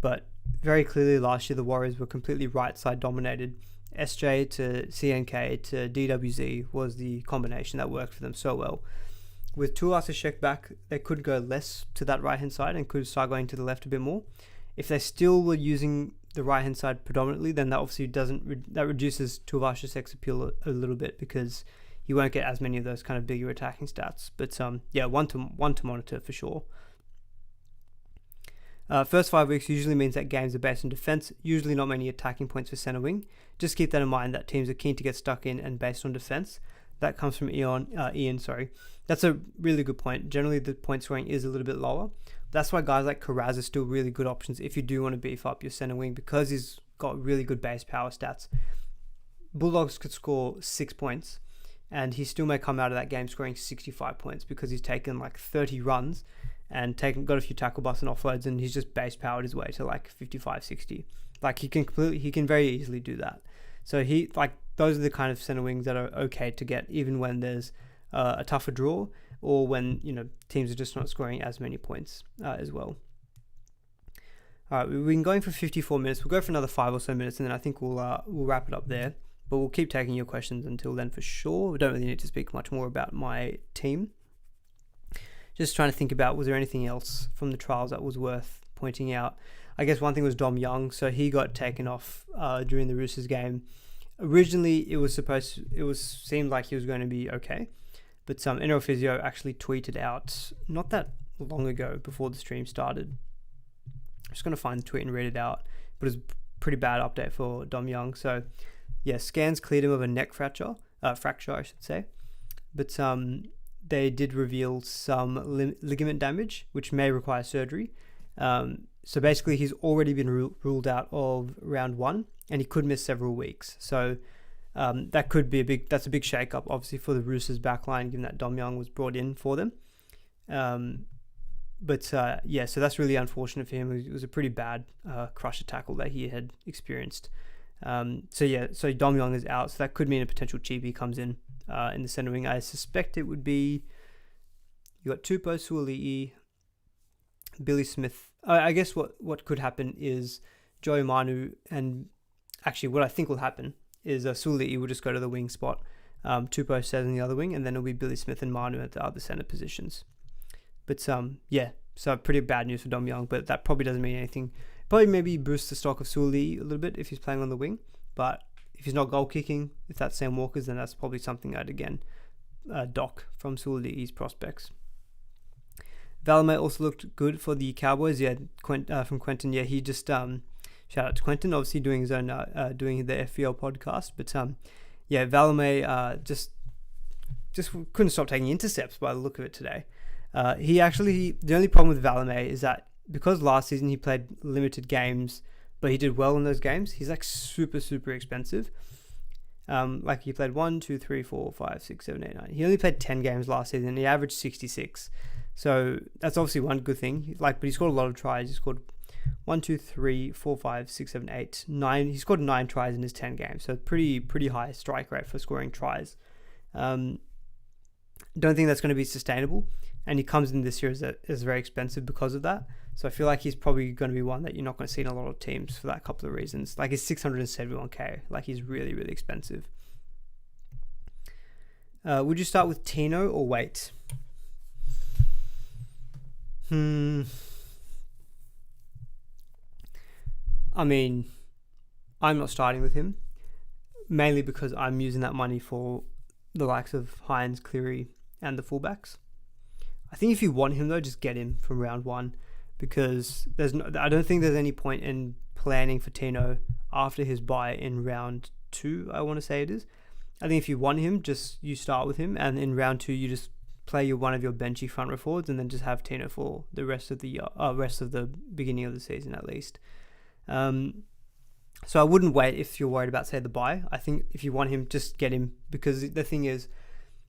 But very clearly last year the Warriors were completely right side dominated. SJ to CNK to DWZ was the combination that worked for them so well. With Tuivasa-Sheck back, they could go less to that right hand side and could start going to the left a bit more. If they still were using the right-hand side predominantly, then that obviously that reduces Tuivasa-Sheck's appeal a little bit because you won't get as many of those kind of bigger attacking stats. But yeah, one to monitor for sure. First 5 weeks usually means that games are based on defense, usually not many attacking points for center wing. Just keep that in mind that teams are keen to get stuck in and based on defense. That comes from Ian. That's a really good point. Generally, the point scoring is a little bit lower. That's why guys like Karaz are still really good options if you do want to beef up your center wing because he's got really good base power stats. Bulldogs could score 6 points and he still may come out of that game scoring 65 points because he's taken like 30 runs and got a few tackle busts and offloads and he's just base powered his way to like 55, 60. Like he can very easily do that. So those are the kind of center wings that are okay to get even when there's a tougher draw or when teams are just not scoring as many points as well. All right, we've been going for 54 minutes. We'll go for another 5 or so minutes, and then I think we'll wrap it up there. But we'll keep taking your questions until then for sure. We don't really need to speak much more about my team. Just trying to think about, was there anything else from the trials that was worth pointing out? I guess one thing was Dom Young. So he got taken off during the Roosters game. Originally, seemed like he was going to be okay. But NRL Physio actually tweeted out not that long ago before the stream started. I'm just going to find the tweet and read it out. But it's a pretty bad update for Dom Young. So, yeah, scans cleared him of a neck fracture, I should say. But they did reveal some ligament damage, which may require surgery. So basically, he's already been ruled out of round 1, and he could miss several weeks. So that could be that's a big shake-up, obviously, for the Roosters backline, given that Dom Young was brought in for them. Yeah, so that's really unfortunate for him. It was a pretty bad crusher tackle that he had experienced. So Dom Young is out, so that could mean a potential cheapie comes in the centre wing. I suspect it would be, you got Tupou Suoli'i, Billy Smith. I guess what could happen is Joey Manu, and actually what I think will happen is Suoli'i will just go to the wing spot. Tupou stays in the other wing, and then it'll be Billy Smith and Manu at the other centre positions. But yeah, so pretty bad news for Dom Young, but that probably doesn't mean anything. Probably maybe boost the stock of Suoli'i a little bit if he's playing on the wing, but if he's not goal kicking, if that's Sam Walker's, then that's probably something I'd again dock from Suoli'i's prospects. Valemei also looked good for the Cowboys. Yeah, from Quentin. Yeah, he just shout out to Quentin, obviously doing his own doing the FVL podcast. But yeah, Valemei just couldn't stop taking intercepts by the look of it today. The only problem with Valemei is that because last season he played limited games, but he did well in those games, he's like super, super expensive. Like he played 1, 2, 3, 4, 5, 6, 7, 8, 9. He only played 10 games last season. He averaged 66. So that's obviously one good thing. But he scored a lot of tries. He scored 1, 2, 3, 4, 5, 6, 7, 8, 9. He scored 9 tries in his 10 games. So pretty high strike rate for scoring tries. Don't think that's going to be sustainable. And he comes in this year as very expensive because of that. So I feel like he's probably going to be one that you're not going to see in a lot of teams for that couple of reasons. He's 671k. He's really, really expensive. Would you start with Tino or wait? I mean, I'm not starting with him, mainly because I'm using that money for the likes of Hines, Cleary, and the fullbacks. I think if you want him though, just get him from round 1, because I don't think there's any point in planning for Tino after his bye in round 2. I want to say it is. I think if you want him, you start with him, and in round 2 you just play one of your benchy front row forwards, and then just have Tino for the rest of the beginning of the season at least. So I wouldn't wait if you're worried about, say, the bye. I think if you want him, just get him, because the thing is,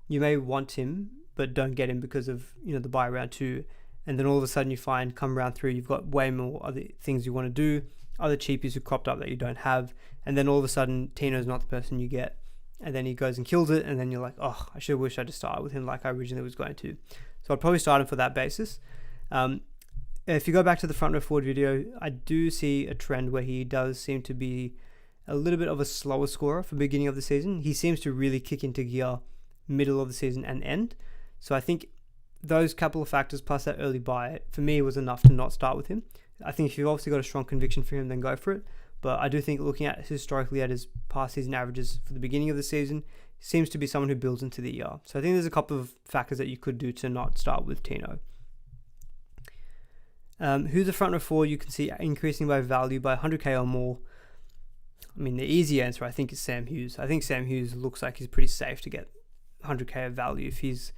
you may want him, but don't get him because of the bye round 2, and then all of a sudden you find come round 3 you've got way more other things you want to do, other cheapies who cropped up that you don't have, and then all of a sudden Tino's not the person you get, and then he goes and kills it, and then you're like, oh, I should wish I just started with him like I originally was going to. So I'd probably start him for that basis. If you go back to the front row forward video, I do see a trend where he does seem to be a little bit of a slower scorer for the beginning of the season. He seems to really kick into gear middle of the season and end. So I think those couple of factors plus that early buy, for me, was enough to not start with him. I think if you've obviously got a strong conviction for him, then go for it. But I do think looking at historically at his past season averages for the beginning of the season, he seems to be someone who builds into the year. So I think there's a couple of factors that you could do to not start with Tino. Who's the front row forward you can see increasing by value by 100k or more? I mean, the easy answer, I think, is Sam Hughes. I think Sam Hughes looks like he's pretty safe to get 100k of value. If he's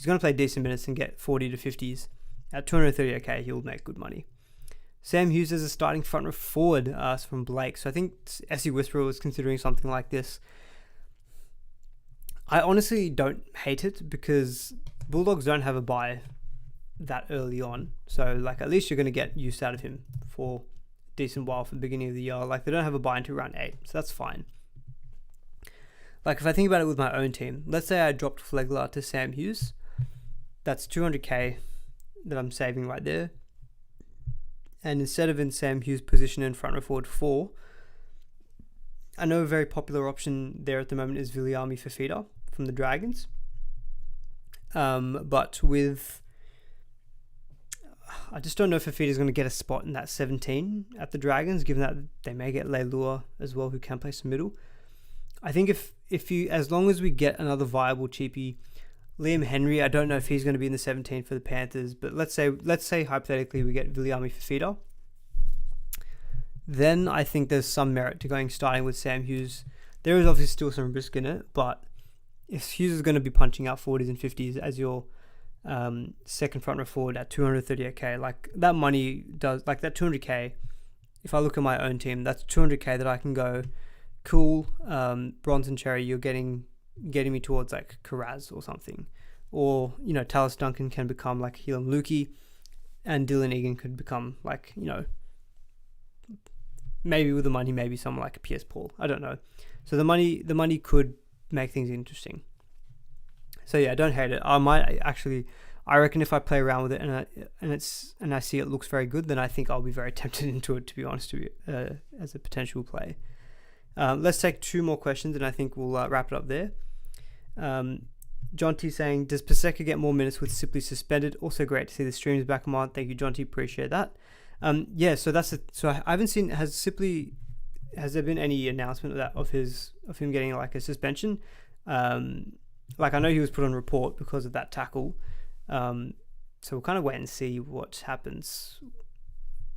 going to play decent minutes and get 40 to 50s, at 230k, he'll make good money. Sam Hughes is a starting front row forward from Blake. So I think SE Whisperer was considering something like this. I honestly don't hate it because Bulldogs don't have a bye that early on. So at least you're going to get use out of him for a decent while for the beginning of the year. They don't have a bye until round 8. So that's fine. If I think about it with my own team, let's say I dropped Flegler to Sam Hughes. That's 200k that I'm saving right there. And instead of in Sam Hughes' position in front row forward 4, I know a very popular option there at the moment is Viliami Fafita from the Dragons. But I just don't know if Fafita's going to get a spot in that 17 at the Dragons, given that they may get Leilua as well, who can play some middle. I think if you, as long as we get another viable cheapie, Liam Henry, I don't know if he's going to be in the 17 for the Panthers, but let's say hypothetically we get Viliami Fafita, then I think there's some merit to starting with Sam Hughes. There is obviously still some risk in it, but if Hughes is going to be punching out 40s and 50s as your second front row forward at 238k, that money does, that 200k, if I look at my own team, that's 200k that I can go, cool, Bronson Cherry, you're getting me towards Karaz or something, or Tallis Duncan can become Helam Lukey, and Dylan Egan could become maybe with the money, maybe someone like a Pierce Paul. I don't know. So the money could make things interesting. So yeah, don't hate it. I reckon if I play around with it and I see it looks very good, then I think I'll be very tempted into it, to be honest with you, as a potential play. Let's take 2 more questions and I think we'll wrap it up there. John T saying, does Paseka get more minutes with Sipley suspended? Also great to see the streams back on. Thank you, John T. Appreciate that. Yeah, so I haven't seen, has there been any announcement of him getting a suspension? I know he was put on report because of that tackle. So we'll kind of wait and see what happens.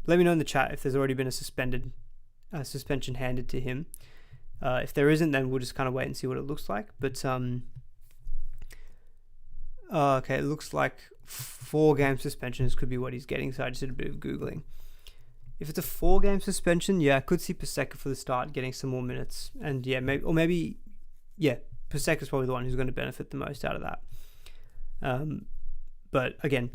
Let me know in the chat if there's already been a suspension handed to him. If there isn't, then we'll just kind of wait and see what it looks like. But okay, it looks like 4-game suspensions could be what he's getting. So I just did a bit of Googling. If it's a 4-game suspension, yeah, I could see Paseka for the start getting some more minutes. And yeah, maybe Paseka's probably the one who's going to benefit the most out of that. But again,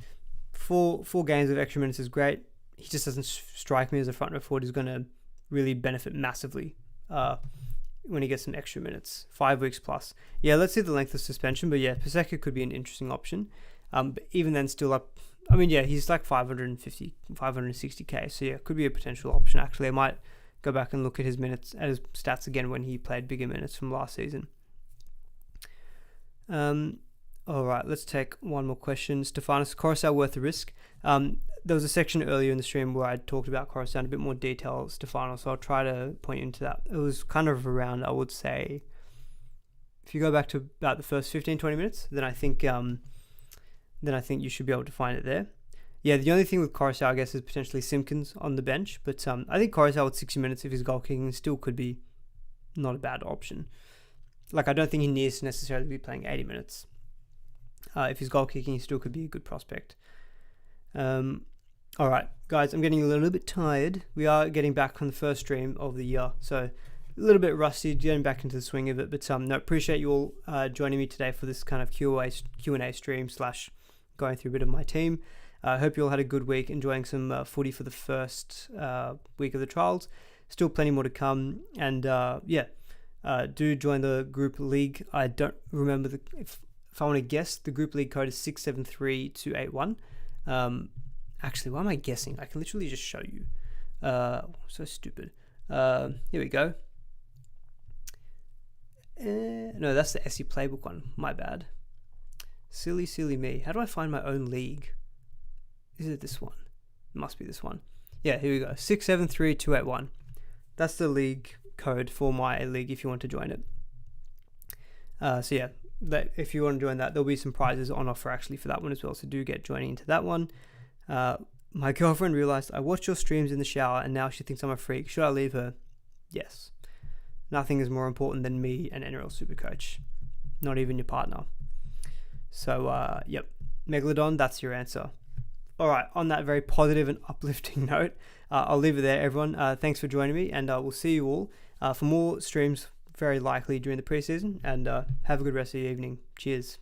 four games of extra minutes is great. He just doesn't strike me as a front row forward who's going to really benefit massively when he gets some extra minutes. 5 weeks plus. Yeah, let's see the length of suspension, but yeah, Paseka could be an interesting option. But even then, still up. I mean, yeah, he's like 550, 560k. So yeah, could be a potential option. Actually, I might go back and look at his minutes, at his stats again when he played bigger minutes from last season. All right, let's take one more question. Stefanos, Coruscant worth the risk? There was a section earlier in the stream where I talked about Coruscant in a bit more detail, Stefanos, so I'll try to point you into that. It was kind of around, I would say, if you go back to about the first 15-20 minutes, then I think you should be able to find it there. Yeah, the only thing with Coruscant, I guess, is potentially Simpkins on the bench, but I think Coruscant with 60 minutes if he's goal kicking still could be not a bad option. Like, I don't think he needs to necessarily be playing 80 minutes. If he's goal kicking, he still could be a good prospect. All right, guys, I'm getting a little bit tired. We are getting back on the first stream of the year, so a little bit rusty, getting back into the swing of it. But no, appreciate you all joining me today for this kind of Q&A stream / going through a bit of my team. I hope you all had a good week, enjoying some footy for the first week of the trials. Still plenty more to come, and do join the group league. I don't remember if I want to guess, the group league code is 673281. Actually, why am I guessing? I can literally just show you. So stupid. Here we go. No, that's the SE Playbook one. My bad. Silly me. How do I find my own league? Is it this one? It must be this one. Yeah, here we go. 673281. That's the league code for my league if you want to join it. So yeah, if you want to join that, there'll be some prizes on offer actually for that one as well. So do get joining into that one. My girlfriend realized I watch your streams in the shower and now she thinks I'm a freak. Should I leave her? Yes. Nothing is more important than me and NRL SuperCoach. Not even your partner. So, yep. Megalodon, that's your answer. All right. On that very positive and uplifting note, I'll leave it there, everyone. Thanks for joining me, and we'll see you all for more streams very likely during the preseason. And have a good rest of the evening. Cheers.